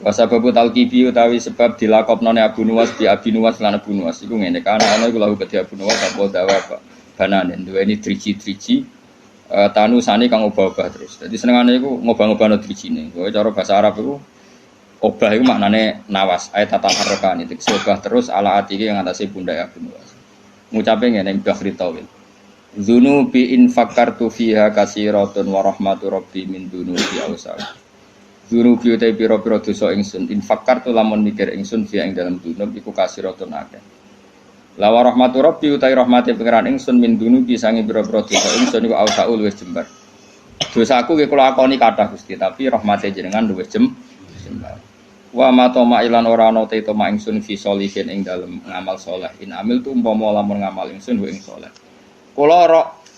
Wa sababu talqibi utawi sebab dilakopnone Abu Nuwas bi Abi Nuwas lan Abu Nuwas iku ngene kan ana iku lahu kedhi Abu Nuwas apa dawa apa banane duweni driji-driji tanusane kang obah-obah terus. Dadi senengane iku ngobah-ngobahno drijine. Kowe cara bahasa Arab iku obah itu maknanya nawas, ayat tata harokani, obah terus ala ati yang atasnya bunda ya Abu Nuwas. Ngucapin ngene Bahri Tawil. Dzunubi in fakartu fiha kasiratun wa rahmatu rabbi min dzunubi awsal. Dzunubi utai pira-pira dosa ingsun, in fakartu lamun mikir ingsun fiha ing dalam dzunub iku kasiratun akeh. La wa rahmatu rabbi utai rahmati pangeran ingsun min dzunubi sange pira-pira dosa ingsun iku awsal luwih jembar. Dosaku ki kula akoni kathah Gusti, tapi rahmate jenengan luwih jembar. Wa ma toma ilan ora ana te toma ingsun fi sholihin ing dalem ngamal saleh in amil tu umpama lamun ngamal ingsun wa ing saleh kula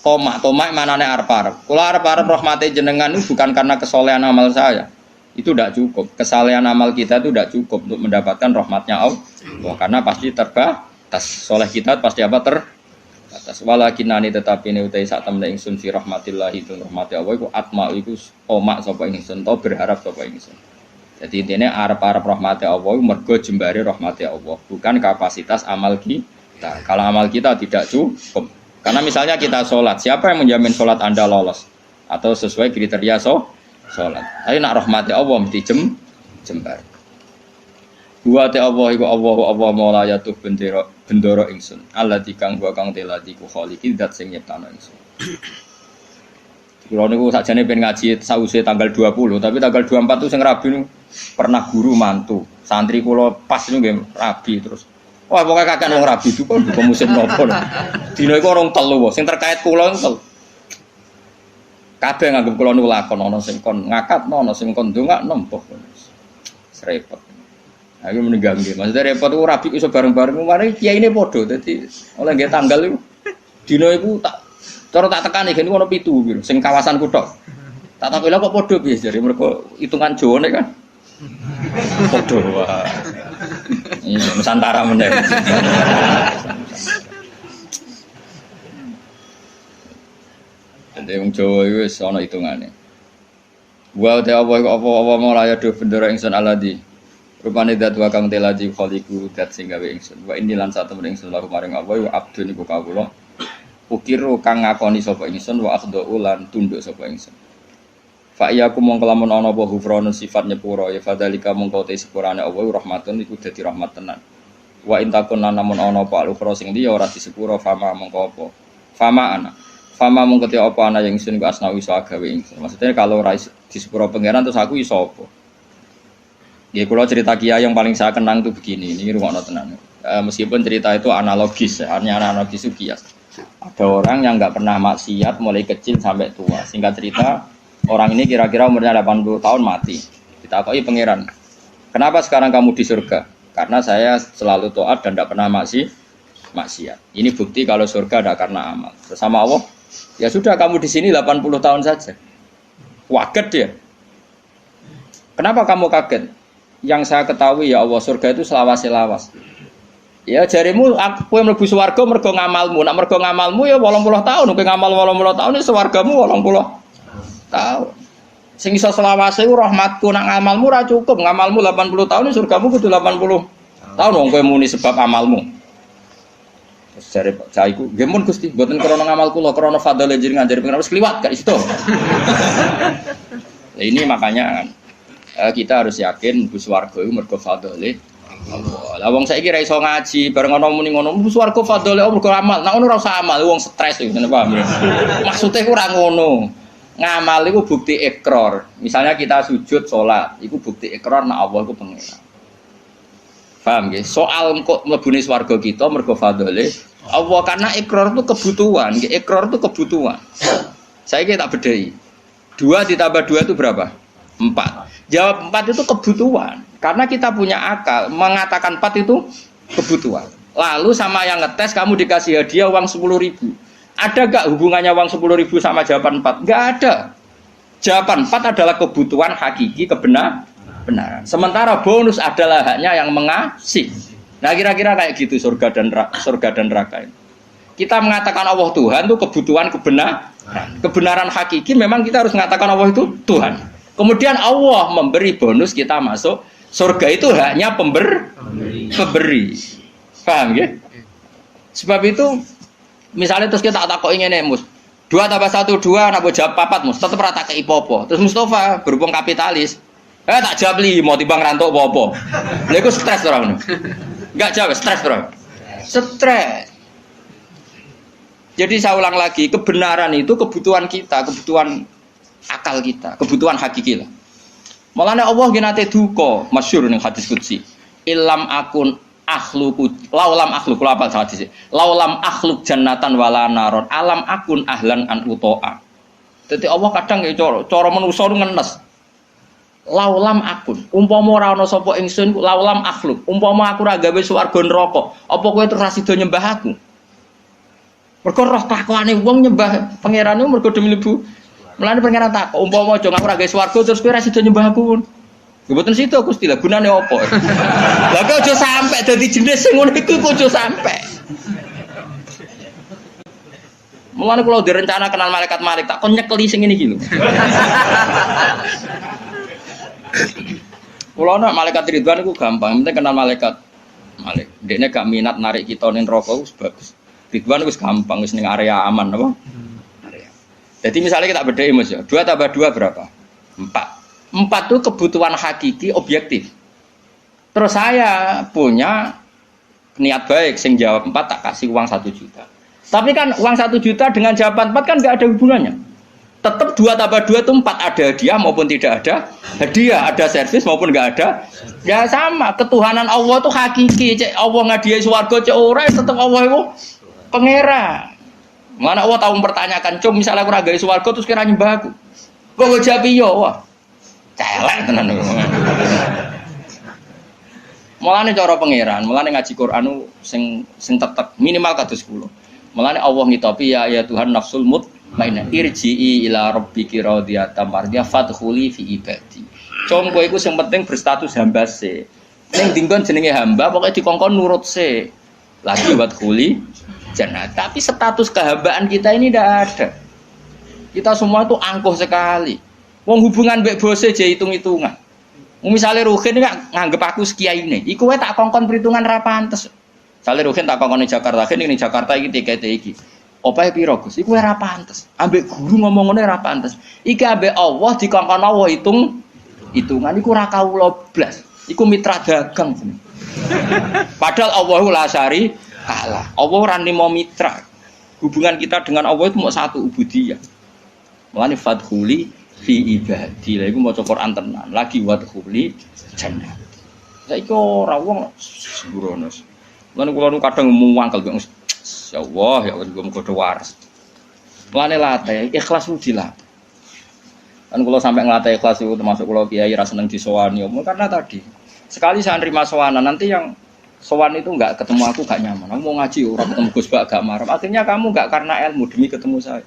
toma manane arep-arep kula arep-arep rahmate jenengan itu bukan karena kesolehan amal saya itu tidak cukup kesalehan amal kita itu tidak cukup untuk mendapatkan rahmatnya Allah karena pasti terbatas soleh kita pasti apa terbatas walakinani tetapi ne utai sak temne ingsun fi rahmatillah itu rahmati Allah iku atma iku omak sapa ingsun to berharap sapa ingsun. Jadi intinya arep-arep rahmati Allah mergo jembare rahmati Allah, bukan kapasitas amal kita. Kalau amal kita tidak cukup. Karena misalnya kita sholat, siapa yang menjamin sholat Anda lolos atau sesuai kriteria sholat? Tapi nak rahmati Allah mesti jembar. Wa ta Allah iku Allah maula yatuh bendoro ingsun. Allati kang wa kang telati ku khaliqi zat sing nyiptano ingsun. Kalau niku sakjane pengen ngaji sause tanggal 20, tapi tanggal 24 itu sing rabi niku pernah guru mantu. Santri kula pas niku nggih rabi terus. Wah, pokoke kakek wong rabi itu kok buka musim nopo. Dina iku orang telu sing terkait kula niku. Kabeh nganggep kula niku lakon ana sing kon ngakatno, ana sing kon ndongakno mbah. Repot. Aku meninggal nggih. Maksudnya repot ku rabi iso bareng-bareng mari kiyaine padha. Dadi oleh nggih tanggal iku dina iku tak cara tak tekani gene ono 7 piro sing kawasan kuthok. Tak takoki lha kok padha piye jare mergo hitungan Jawane kan. Padha wae. Iya Nusantara meneh. Dadi wong Jawa iku wis ana hitungane. Wa ta apa mulaya do bendera ingsun aladi. Rupane dat wa kang teladi khaliqu dat sing gawe ingsun. Wa ini lan satu ingsun laku maring apa wa abdun iku kawula. Ukiru kang ngakoni sapa ingsun wa akhdhu lan tunduk sapa ingsun. Fa iya ku mongko lamun ana apa hufranun sifat nyepuro ya fadzalika mongko te sepurane Allah rahmatun iku dadi rahmat tenan. Wa intakun lan namun ana apa al-ukhra sing liya ora disepuro fama mongko apa. Fama mongko te apa ana yang ingsun ku asnawi iso gawe ingsun. Maksudnya kalau ora disepuro pangeran terus aku iso apa. Ya kula cerita kiai yang paling saya kenang itu begini, ini rungokno tenan. Meskipun cerita itu analogis, artinya analogis itu kias. Ada orang yang nggak pernah maksiat mulai kecil sampai tua. Singkat cerita, orang ini kira-kira umurnya 80 tahun mati. Ditakoi pangeran, kenapa sekarang kamu di surga? Karena saya selalu taat dan tidak pernah maksiat. Ini bukti kalau surga ada karena amal. Bersama Allah, ya sudah kamu di sini 80 tahun saja. Kaget dia. Kenapa kamu kaget? Yang saya ketahui ya Allah, surga itu selawas-selawas. Ya jarimu aku yang mlebu swarga mergo ngamalmu. Nek mergo ngamalmu ya 80 tahun, kowe ngamal 80 tahun ya swargamu 80 tahun. Sing iso selawase ku rahmatku, nek ngamalmu ora cukup, ngamalmu 80 tahun ya surgamu kudu 80 tahun wong kowe muni sebab amalmu. Terus jare Pak Caiku, nggih mun Gusti, mboten krana ngamal kula, krana fadhole jenengan jare pengen wis kliwat gak situ. Nah, ini makanya kita harus yakin mlebu swarga iku mergo fadhole Allah. Lah wong saiki ra iso ngaji, bareng ana muni ngono, mlebu swarga fadhole Allah mergo amal. Nek ngono ora usah amal, wong stres iku, paham ya? Maksude ku ora ngono. Ngamal iku bukti ikrar. Misalnya kita sujud salat, iku bukti ikrar nek Allah iku pengira. Paham nggih? Soal kok mlebune swarga kita mergo fadhole Allah karena ikrar itu kebutuhan, ikrar itu kebutuhan. Saya tak bedai. 2 ditambah 2 itu berapa? 4. Jawab 4 itu kebutuhan. Karena kita punya akal, mengatakan 4 itu kebutuhan. Lalu sama yang ngetes kamu dikasih hadiah uang 10.000. Ada gak hubungannya uang 10.000 sama jawaban 4? Gak ada. Jawaban 4 adalah kebutuhan hakiki kebenaran. Sementara bonus adalah haknya yang mengasih. Nah kira-kira kayak gitu surga dan neraka ini. Kita mengatakan Allah Tuhan itu kebutuhan kebenaran hakiki. Memang kita harus mengatakan Allah itu Tuhan. Kemudian Allah memberi bonus kita masuk surga itu haknya pemberi. Paham ya? Sebab itu misalnya terus kita tak kok ingin mus 2 tambah 1 2 nak jawab 4 mus tetap rata ke ipopo. Terus Mustafa berhubung kapitalis tak jawab 5 timbang rantuk apa-apa. Lha iku stres ora ngono. Enggak jawab stres bro. Stres. Jadi saya ulang lagi, kebenaran itu kebutuhan kita, kebutuhan akal kita, kebutuhan hakiki lah. Mulane Allah genate duka, masyhur ning hadis qudsi. Ilam akun akhluku laulam akhluk apa hadis. Laulam akhluk jannatan wala naron alam akun ahlan an utoa. Dadi Allah kadang ya cara manusa ngenes. Laulam akun, umpama ora ana sapa ingsun laulam akhluk, umpama aku ora gawe swarga neraka, apa kowe terus sida nyembah aku? Mergo roh kelakuane wong nyembah pangerane mergo demi mlebu. Mulane pangeran tak umpama aja aku ora gawe swarga terus kowe ora sida nyembah aku. Ya mboten sida Gusti lah gunane apa? Lah kok aja sampe dadi jenis sing ngono iku kok aja sampe. Mulane kula direncana kenal malaikat tak kon nyekeli sing ngene iki lho. Kalau nak malaikat Ridwan itu gampang, penting kenal malaikat. Dia gak minat narik kita ning neraka bagus. Ridwan itu gampang, wis ning area aman apa? Area. Jadi misalnya kita bedai Mas ya, 2 tambah 2 berapa? 4. 4 itu kebutuhan hakiki objektif. Terus saya punya niat baik, sing jawab 4 tak kasih uang 1 juta. Tapi kan uang 1 juta dengan jawaban 4 kan gak ada hubungannya. Tetap 2 tambah 2 itu 4, ada hadiah maupun tidak ada hadiah, ada servis maupun enggak ada. Ya sama, ketuhanan Allah itu hakiki. Cek Allah ngadiahi swarga cek ora tetap Allah itu pangeran. Mana Allah tahu mempertanyakan, "Cum, misalnya aku ora gawe swarga terus kira nyembah aku." Kok jawab iya, wah. Celek tenan. Mulane cara pangeran, mulane ngaji Quran sing tetep minimal kados 10. Mulane Allah ngitopi ya Tuhan nafsul mutmainnah irji'i ila rabbiki radiyatan mardiyah fadkhuli fi ibadi. Cung kowe iku sing penting berstatus hamba se. Ning dinggon jenenge hamba pokoke dikongkon nurut se. Lagi wadkhuli jannah. Tapi status kehambaan kita ini tidak ada. Kita semua itu angkuh sekali. Wong hubungan mbek bose je hitung-hitungan. Misale Ruhin nganggep aku sekiyaine, iku wae tak kongkon perhitungan ra pantes. Misale Ruhin tak kongkon ning Jakarta, ning Jakarta iki tikete iki. Opahe piro Gus? Iku ora pantes. Ambek guru ngomong ngene ora pantes. Iki ambek Allah dikongkon Allah hitungan iku ora kawula blas. Iku mitra dagang. Padahal Allahu la syari kalah. Allah ora nimo mitra. Hubungan kita dengan Allah itu mau satu ubudiyah. Mulane fadkhuli fi ibadi. Lha iku maca Quran tenan. Lagi wadkhuli jannah. Saiki ora wong sembrono. Mulane kula nu kadang muangkel kok ya Allah ya Allah muga waras. Mulane latih ikhlas ku dilatih. Kan kula sampai nglatih ikhlas itu termasuk kula kiai ra seneng disowani karena tadi sekali saya nerima sowanan nanti yang sowan itu enggak ketemu aku enggak nyaman. Aku mau ngaji ora ketemu Gus Bak agak marah. Akhirnya kamu enggak karena ilmu demi ketemu saya.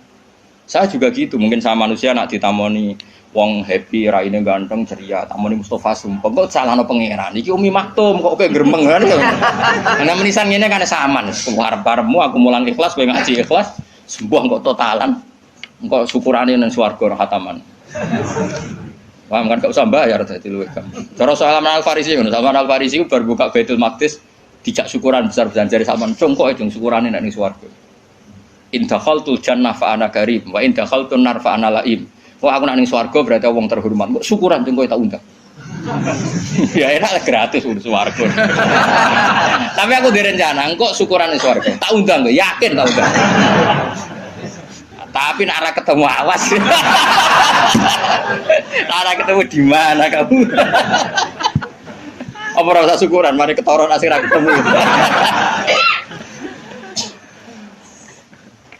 Saya juga gitu, mungkin sama manusia nak ditamoni wong happy, raine ganteng, ceria, tamoni Mustafa sumpah, kok salahno pangeran. Iki Umi Maktum kok kowe gremeng kan. Ana menisan ngene kan saman, arep-arepmu aku mulang ikhlas, kowe ngaji ikhlas, sembuh kok totalan. Engko syukurane nang swarga ora khataman. Paham kan gak usah bayar dadi luwih gampang. Cara Salman Al-Farisi ngono, Salman Al-Farisi ku bar buka Baitul Maqdis dijak syukuran besar-besaran jare sampean congkok itu syukurane nek ning swarga. In dakhaltul jannah fa ana karim wa in dakhaltun nar fa ana laim. Oh aku nak ning swarga berarti wong terhormat. Kok syukuran jeng kowe tak undang. Ya enak gratis urus swarga. Tapi aku direncana kok syukuran ning swarga. Tak undang kok, yakin tak undang. Tapi nak ora ketemu awas. Ora ketemu di mana kamu? Apa ora usah syukuran, mari ketoron asih ra ketemu.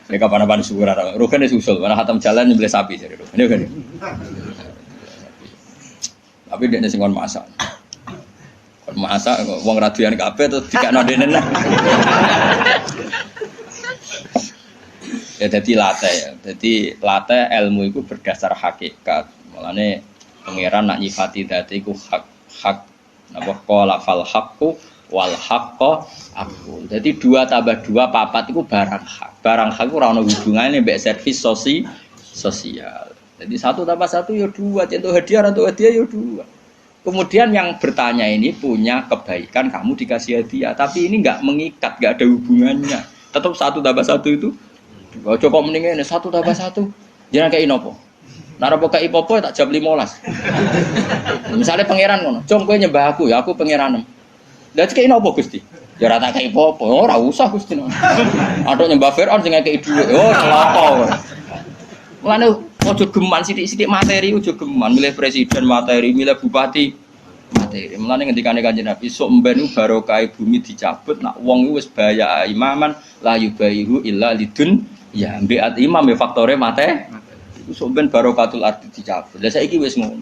Nek kapan-kapan syukuran, rukane susul, mana khatam jalan nyembelih sapi jadi rukane kan. Tapi dekne sing kon masak. Kon masak wong radian kabeh terus dikakno dene. Ya jadi latih ya. Jadi latih ilmu itu berdasar hakikat. Mulane pangeran nak nyifati dadi iku hak napa qala fal haqqu wal haqqo aku. Jadi 2 tambah 2 4 itu barang hak. Barang hak ora ono hubungane mbek servis sosial. Jadi 1 tambah 1 ya 2, contoh hadiah atau hadiah ya 2. Kemudian yang bertanya ini punya kebaikan kamu dikasih hadiah, tapi ini enggak mengikat, enggak ada hubungannya. Tetap 1 tambah 1 itu ojo kok mendinge 1 tambah 1. Jangan kayak inopo. Nara poka ipopo tak jam 15. Misalnya pangeran ngono, "Jong kowe nyembah aku, ya aku pangeran." Lah kayak inopo Gusti? Ya ora tak kayak ipopo, ora usah Gusti. Atok nyembah Firaun sing ngekeki dhuwit. Oh, celaka. Mulane ojo geman sithik-sithik materi, ojo geman milih presiden materi, milih bupati materi. Mulane ngendikane Kanjeng Nabi, sok mben barokah bumi dicabut, nak wong wis bahaya imaman la yubayihu illa lidun. Ya, mbek imam ya faktore mate. Iku sok ben barokatul ardi dicabut. Lah saiki wis ngono.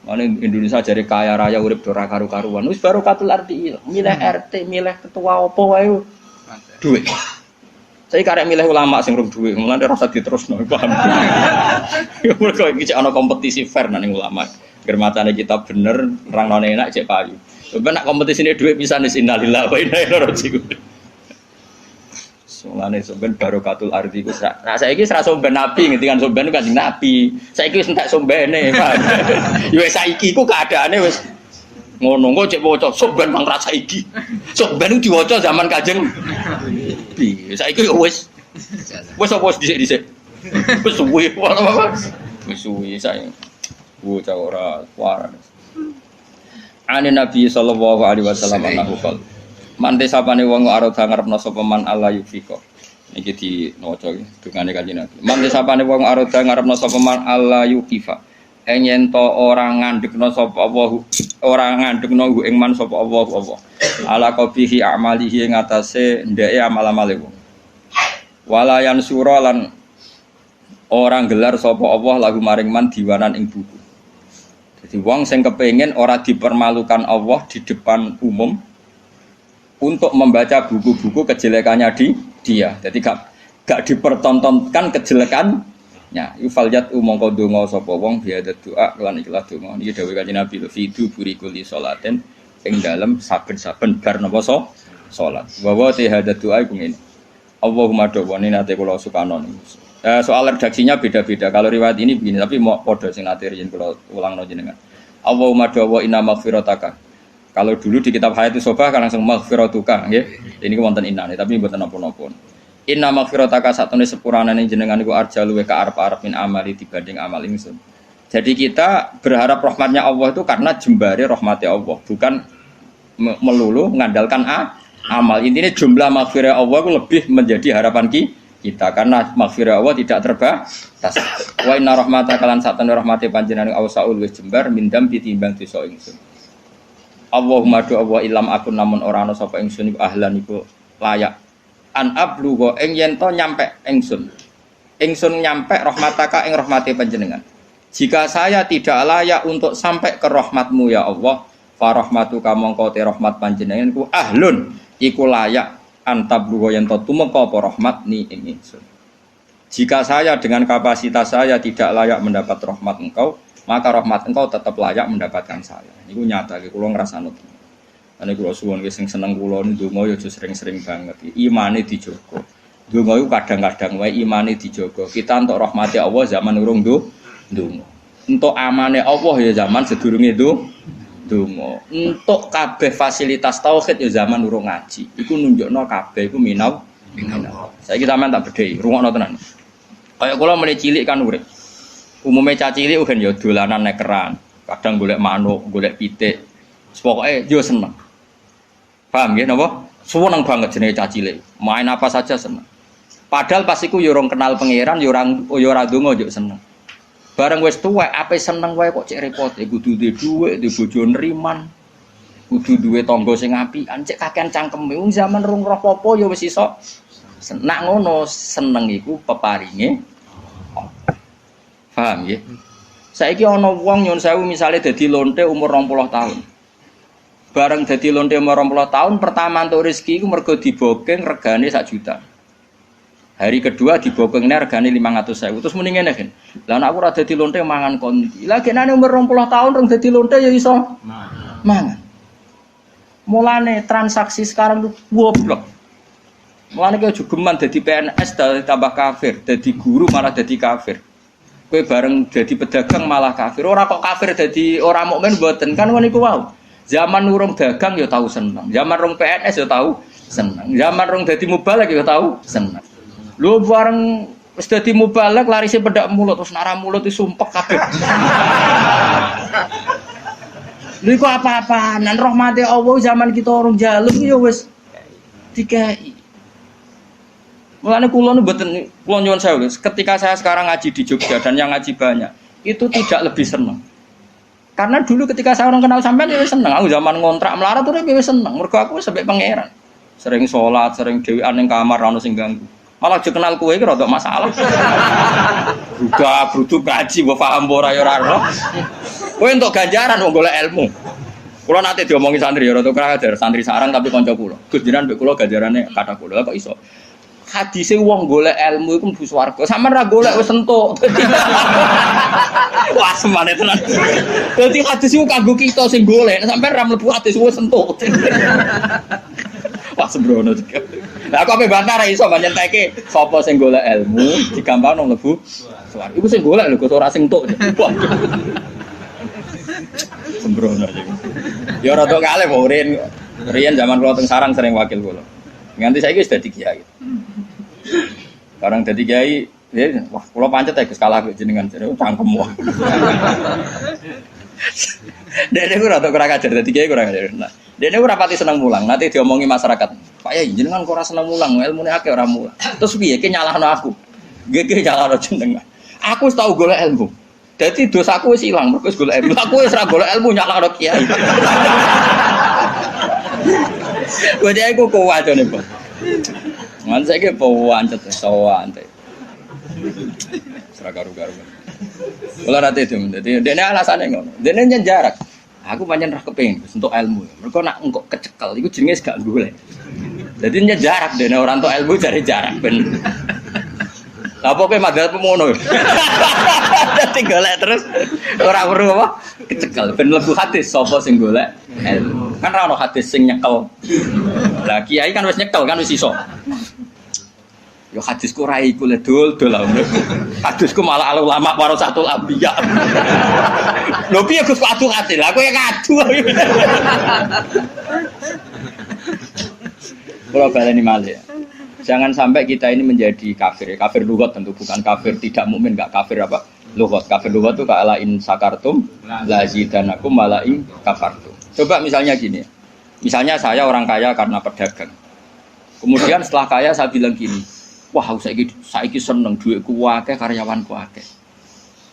Mane Indonesia jare kaya raya urip ora karu-karuan. Wis barokatul ardi milih RT, milih ketua opo wae duit. Saya karek milih ulama sing rung duit, mulane ora usah diterusno, paham. Ya mergo iki ana kompetisi fair nang ulama. Germatane kita bener, rangne enak cek payu. Ben nak kompetisine duit pisan wis innalillahi wa inna ilaihi raji'un. Mulane somben barokatul ardi ku sak. Nah saiki wis ra somben nabi, ngendikan somben Kanjeng Nabi. Saiki wis entek sombene, Pak. Ya wis saiki ku keadaane wis ngono. Engko cek waca somben mang ra saiki. Somben diwaca zaman Kanjeng Nabi. Saiki yo wis apa dhisik-dhisik. Wis suwi apa? Wis suwi saiki. Bocah ora waras. Ane Nabi sallallahu alaihi wasallam anahu qol. Mante sapane wong arep ngarepno sapa man Allah yufiko. Iki diwaca iki dungane Kanjeng Nabi. Mante sapane wong arep ngarepno sapa man Allah yukifa. Yen to ora ngandhekno sapa Allah, ora ngandhekno ing man sapa Allah apa. Ala qabihi amalihi ing atase ndeke amal-amale wong. Wala yansura lan ora gelar sapa Allah lagu maring man diwanaan ing buku. Jadi wong sing kepengin ora dipermalukan Allah di depan umum untuk membaca buku-buku kejelekannya dia. Jadi gak dipertontonkan kejelekannya. Yufaljat umangka donga sapa wong biada doa lan ikhlas donga. Niki dawuh Kanjeng Nabi fidu burikuli salaten ing dalem saben-saben bar napa salat. Wa wa hada doa iku ngene. Allahumma dawani nate kula sukano niku. Soal redaksinya beda-beda. Kalau riwayat ini begini, tapi mau padha sing nate yen kula ulangno jenengan. Allahumma dawa inna maghfirataka. Kalau dulu di kitab Hayatus Sobah kan langsung maghfiratuka nggih. Ini ku wonten innane tapi mboten napa-napa. Inna maghfirataka satune sepuranane jenengan iku arjalu wa arep-arep min amali dibanding amal ingsun. Jadi kita berharap rahmatnya Allah itu karena jembare rahmatnya Allah, bukan melulu mengandalkan amal. Intinya jumlah maghfirah Allah itu lebih menjadi harapan kita karena maghfirah Allah tidak terbatas. Wa inna rahmataka lan satune rahmate panjenengan awsaul wis jembar mindam ditimbang dosa ingsun. Allahumma do Allah ilam akun namun ora ana sapa ingsun iku ahlan iku layak an ablugo ing yen to nyampe ingsun nyampe rahmataka ing rahmate panjenengan. Jika saya tidak layak untuk sampai ke rahmatmu ya Allah, fa rahmatuka mongko te rahmat panjenengan ku ahlun iku layak an tablugo yen to tumeka apa rahmat ni ing ingsun. Jika saya dengan kapasitas saya tidak layak mendapat rahmat engkau, maka rahmat engkau tetap layak mendapatkan saya. Niku nyata iki kula ngrasakno. Ane kula suwun wis sing seneng kula ndonga yo sering-sering banget. Imane dijogo. Ndonga iku kadang-kadang wae imane dijogo. Kita entuk rahmati Allah zaman urung ndonga. Entuk amane Allah ya zaman sedurunge ndonga. Entuk kabeh fasilitas tauhid ya zaman urung ngaji. Iku nunjukno kabeh iku minau. Saiki sampean tak bedhei, rungokno tenan. Kaya kula mulai cilik kan urip. Umumnya caci cilik kan ya dolanan nekeran, kadang golek manuk, golek pitik. Pokoke yo seneng. Paham nggih napa? Seneng banget jenenge caci cilik. Main apa saja seneng. Padahal pas iku yo kenal pangeran yo ora ndonga yo seneng. Bareng wis tuwek ape seneng wae kok cek repot. Kudu duwe dhuwit, duwe bojo nriman. Kudu duwe tangga sing apian, cek kakean cangkeme. Wong zaman rung roh apa yo wis iso. Nak ngono seneng iku peparinge. Paham nggih? Saiki ana wong nyun sewu misale dadi lonte umur 20 tahun. Bareng dadi lonte umur 20 tahun pertama entuk rezeki iku mergo dibokeng regane 1 juta. Hari kedua dibokengnya regane 500.000. Terus muni ngene kan. Lah nek aku ora dadi lonte mangan kondi. Lah genane umur 20 tahun rong dadi lonte ya iso mangan. Mulane transaksi sekarang tuh goblok. Mulane kowe jogeman dadi PNS tambah kafir, dadi guru malah dadi kafir. Kowe bareng dadi pedagang malah kafir. Ora kok kafir dadi ora mukmin mboten kan ngono iku wae. Zaman urung dagang ya tahu seneng. Zaman rong PNS ya tahu seneng. Zaman rong dadi mubalek ya tahu seneng. Lho bareng wis dadi mubalek larise pedak mulut terus nara mulut disumpek kabeh. Lha iku apa-apaan? Rahmate Allah zaman kita orang jaluk ya wis dikai. Mulane kula nu mboten kula nyuwun sewu. Ketika saya sekarang ngaji di Jogja dan yang ngaji banyak, itu tidak lebih senang. Karena dulu ketika saya orang kenal sampean ya seneng. Aku zaman ngontrak melarat tuh ya seneng. Mergo aku sampai pangeran. Sering sholat, sering dhewean ning kamar ora ono sing ganggu. Malah aja kenal kowe iki rada masalah. Brudu ngaji mbok paham ora ya ora roh. Kowe entuk ganjaran wong golek ilmu. Kula nate diomongi santri ya rada krajar, santri sarang tapi kanca kula. Gus jenengan mbek kula ganjarane kathah kula. Kok iso? Hadise wong golek ilmu iku mlebu swarga. Sampeyan ra golek wis entuk. Wah, semane tenan. Dadi hadis iku kanggo kita sing golek, sampeyan ra mlebu hadis wis entuk. Wah, sembrono. Lah kok ape bantah ra iso nyenteke sapa sing golek ilmu digampangno mlebu swarga. Iku sing golek lho, kok ora sing entuk. Sembrono iki. Ya rada kalih kok riyen zaman kula teng sarang sering wakil kula. Nganti saiki wis dadi kiai. Barang dadi kiai, wah kula pancet ya Gus kalah jenengan jare cangkem wae. Dene ora tok ora kajar dadi kiai ora kajar. Nah, dene ora pati seneng mulang, nanti diomongi masyarakat. Pak Yai jenengan kok ora seneng mulang, ilmune akeh ora mulang. Terus piye ki nyalahno aku? Nggih nyalahno jenengan. Aku wis tau golek ilmu. Dadi dosaku wis ilang mergo wis golek ilmu. Aku wis ora golek ilmu nyalahno kiai. Wedi aku kuat jane, Pak. Man saiki pawancet sawan teh. Sira karo-karo. Kula nate itu, dadi dene alasane ngono. Dene nyen jarak. Aku pancen ra kepengin untuk ilmu. Mergo nak engko kecekel iku jenenge gak golek. Dadi nyen jarak dene ora entuk ilmu jare jarak ben. Lah apa kowe madhep ngono. Dadi golek terus ora perlu apa? Kecekel ben mlebu hadis sapa sing golek ilmu. Kan ra ono hadis sing nyekel. Lah kiai kan wis nyekel kan wis iso. Yo hadisku ra iku le dol-dol lah. Hadisku malah al ulama warasatul anbiya. Lho piye Gus kok adu hati? Lah kowe ngadu. Kalau baleni malih. Jangan sampai kita ini menjadi kafir. Kafir lughat tentu bukan kafir tidak mukmin, enggak kafir apa? Lughat. Kafir lughat itu ka'ala in sakartum la zidanakum wala in kafartum. Coba misalnya gini. Misalnya saya orang kaya karena pedagang. Kemudian setelah kaya saya bilang gini, wah saiki seneng duitku akeh karyawanku akeh.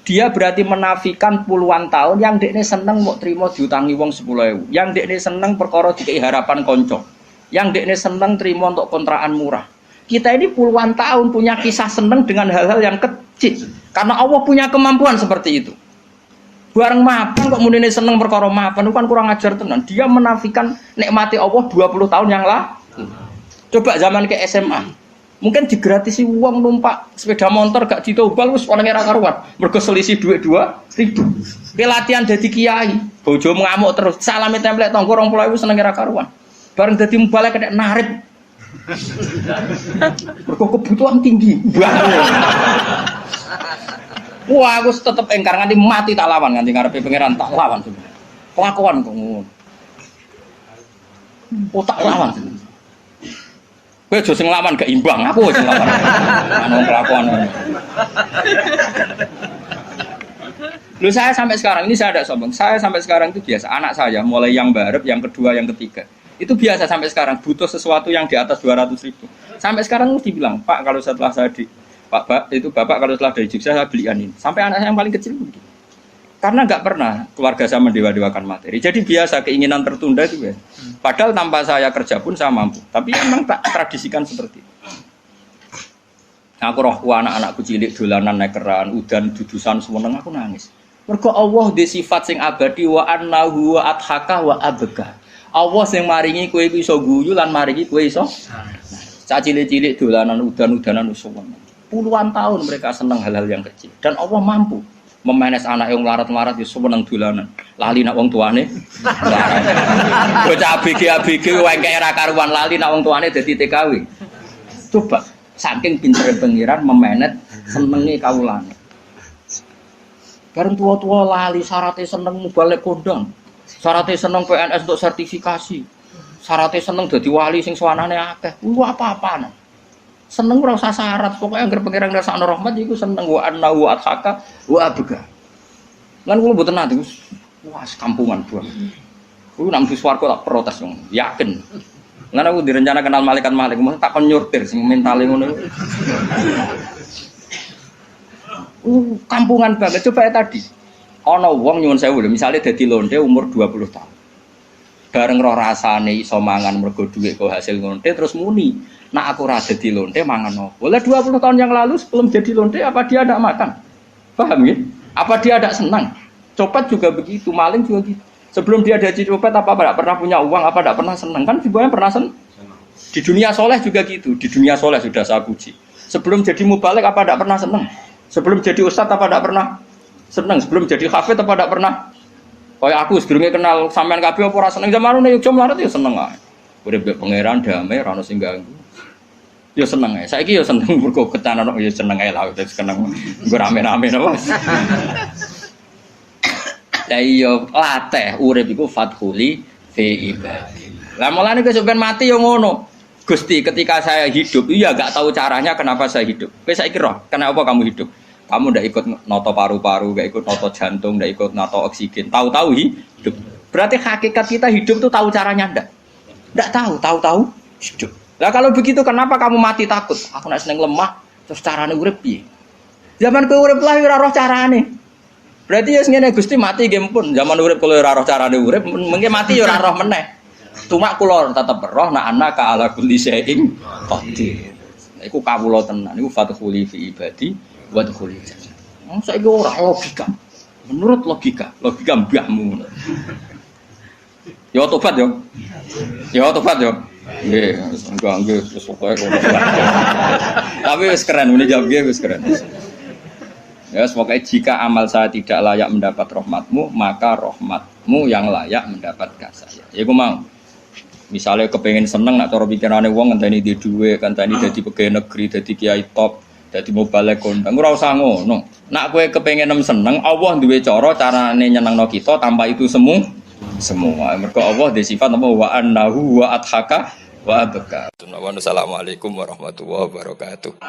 Dia berarti menafikan puluhan tahun yang dekne seneng mau terima diutangi wong 10.000. Yang dekne seneng perkara dikei harapan konco. Yang dekne seneng terima untuk kontrakan murah. Kita ini puluhan tahun punya kisah seneng dengan hal-hal yang kecil. Karena Allah punya kemampuan seperti itu. Bareng mapan kok munine seneng perkara mapan itu kan kurang ajar tenan. Dia menafikan nikmati Allah 20 tahun yang lalu. Coba zaman ke SMA. Mungkin digratisi uang numpak sepeda motor gak ditobal wis ana ora karuan. Mergo selisih duit 2.000. Pelatihan dadi kiai, bojo ngamuk terus. Salame templek tangga 20.000 seneng ora karuan. Bareng dadi mubalek kena narik. Mergo kebutuhan tinggi. Wah, aku tetep engkar nganti mati tak lawan, nganti ngarepe pangeran tak lawan. Kelakuan kok ngono. Oh tak lawan. Kowe aja sing lawan gak imbang, aku sing lawan. Ana kelakuan. Lu saya sampai sekarang ini saya ada sombong. Saya sampai sekarang itu biasa. Anak saya mulai yang barep, yang kedua, yang ketiga. Itu biasa sampai sekarang butuh sesuatu yang di atas 200.000. Sampai sekarang mesti bilang, Pak kalau setelah saya di Bapak kalau setelah dari Jogja saya belikan ini. Sampai anak saya yang paling kecil begitu. Karena nggak pernah keluarga saya mendewa-dewakan materi. Jadi biasa keinginan tertunda itu ya. Padahal tanpa saya kerja pun saya mampu. Tapi memang tak tradisikan seperti itu. Aku rohku anak-anakku cilik dolanan nekeran, udan dudusan semeneng aku nangis. Mergo Allah di sifat sing abadi wa annahu wa adhaka wa abga. Allah sing maringi kowe iso guyu lan maringi kowe iso. Cah cilik-cilik dolanan udan-udanan semeneng. Puluhan tahun mereka senang hal-hal yang kecil dan Allah mampu memanes anak yang melarat-melarat itu seneng dolanan. Lali nak wong tuane. Bocah ABG wae kaya ra karuan lali nak wong tuane dadi TKW. Coba saking pintere pengiran memenet senenge kawulane. Bareng tua-tua lali syaratnya seneng balik kondang. Syaratnya seneng PNS untuk sertifikasi. Syaratnya seneng dadi wali sing suwanane akeh. Apa-apaan. Seneng ora usah syarat, pokoke anggere pengiran ngrasakno rahmat iku seneng wa anna wa athaka wa abga. Lan kula mboten nate wah kampungan buang. Kuwi nang di swarga tak protes wong, yakin. Lan aku direncana kenal malaikat mesti tak kon nyurtir sing mentale ngono. Kampungan banget coba ya tadi. Ana wong nyuwun sewu lho, misale dadi lonte umur 20 tahun. Bareng roh rasane iso mangan mergo dhuwit kok hasil lonte terus muni. Nak aku ra dadi lonte mangan opo? Boleh 20 tahun yang lalu sebelum jadi lonte apa dia tidak makan? Paham ya? Apa dia tidak senang? Copet juga begitu, maling juga gitu. Sebelum dia jadi copet apa tidak pernah punya uang, apa tidak pernah senang? Kan sebenarnya pernah senang. Di dunia soleh juga gitu. Di dunia soleh sudah saya puji. Sebelum jadi mubalik apa tidak pernah senang? Sebelum jadi ustadz apa tidak pernah senang? Sebelum jadi hafid apa tidak pernah? Kayak aku sebelumnya kenal sampean kabeh apa ora seneng zaman nek Yogya mlarat ya seneng ae. Urip pangeran damai ora ono sing ganggu. Ya seneng ae. Saiki ya seneng mergo ketanan ya seneng ae lah wis seneng. Nggo rame-rame napa. Lah iya latih urip iku fathuli fi ibadillah. Lah mulane kesupen mati ya ngono. Gusti ketika saya hidup iya enggak tahu caranya kenapa saya hidup. Kowe saiki roh, kenapa kamu hidup? Kamu ndak ikut noto paru-paru, ndak ikut noto jantung, ndak ikut noto oksigen. Tahu-tahu hidup. Berarti hakikat kita hidup tuh tahu caranya ndak? Ndak tahu, tahu-tahu hidup. Lah kalau begitu kenapa kamu mati takut? Aku nek seneng lemah, terus carane urip piye? Zaman kowe urip lah ora roh carane. Berarti ya ngene Gusti mati nggih pun. Zaman urip kalau ora roh carane urip, mengke mati ya ora roh meneh. Cuma kula tetep roh nek ana ka ala kulli syai'in qadir. Iku kawula tenan, iku fathuli fi ibadi wa dkhuli jannah. Saiki ora logika. Menurut logika mbahmu. Ya tobat yo. Ya tobat yo. Nggih, nggih wis pokoke ngono. Tapi wis keren meneh jawab nggih wis keren. Ya, semoga jika amal saya tidak layak mendapat rahmatmu, maka rahmatmu yang layak mendapatkan saya. Ya aku mau. Misalnya kepengen seneng nak cara pikirane wong ngenteni di dhuwit, ngenteni dadi pegawai negeri, dadi kiai top, dadi mubalik kondang. Ora usah ngono. Nak kowe kepengen seneng, Allah duwe carane nyenengno kita tanpa itu semua. Mergo Allah di sifat apa wa annahu wa adhaka wa abka. Assalamualaikum warahmatullahi wabarakatuh.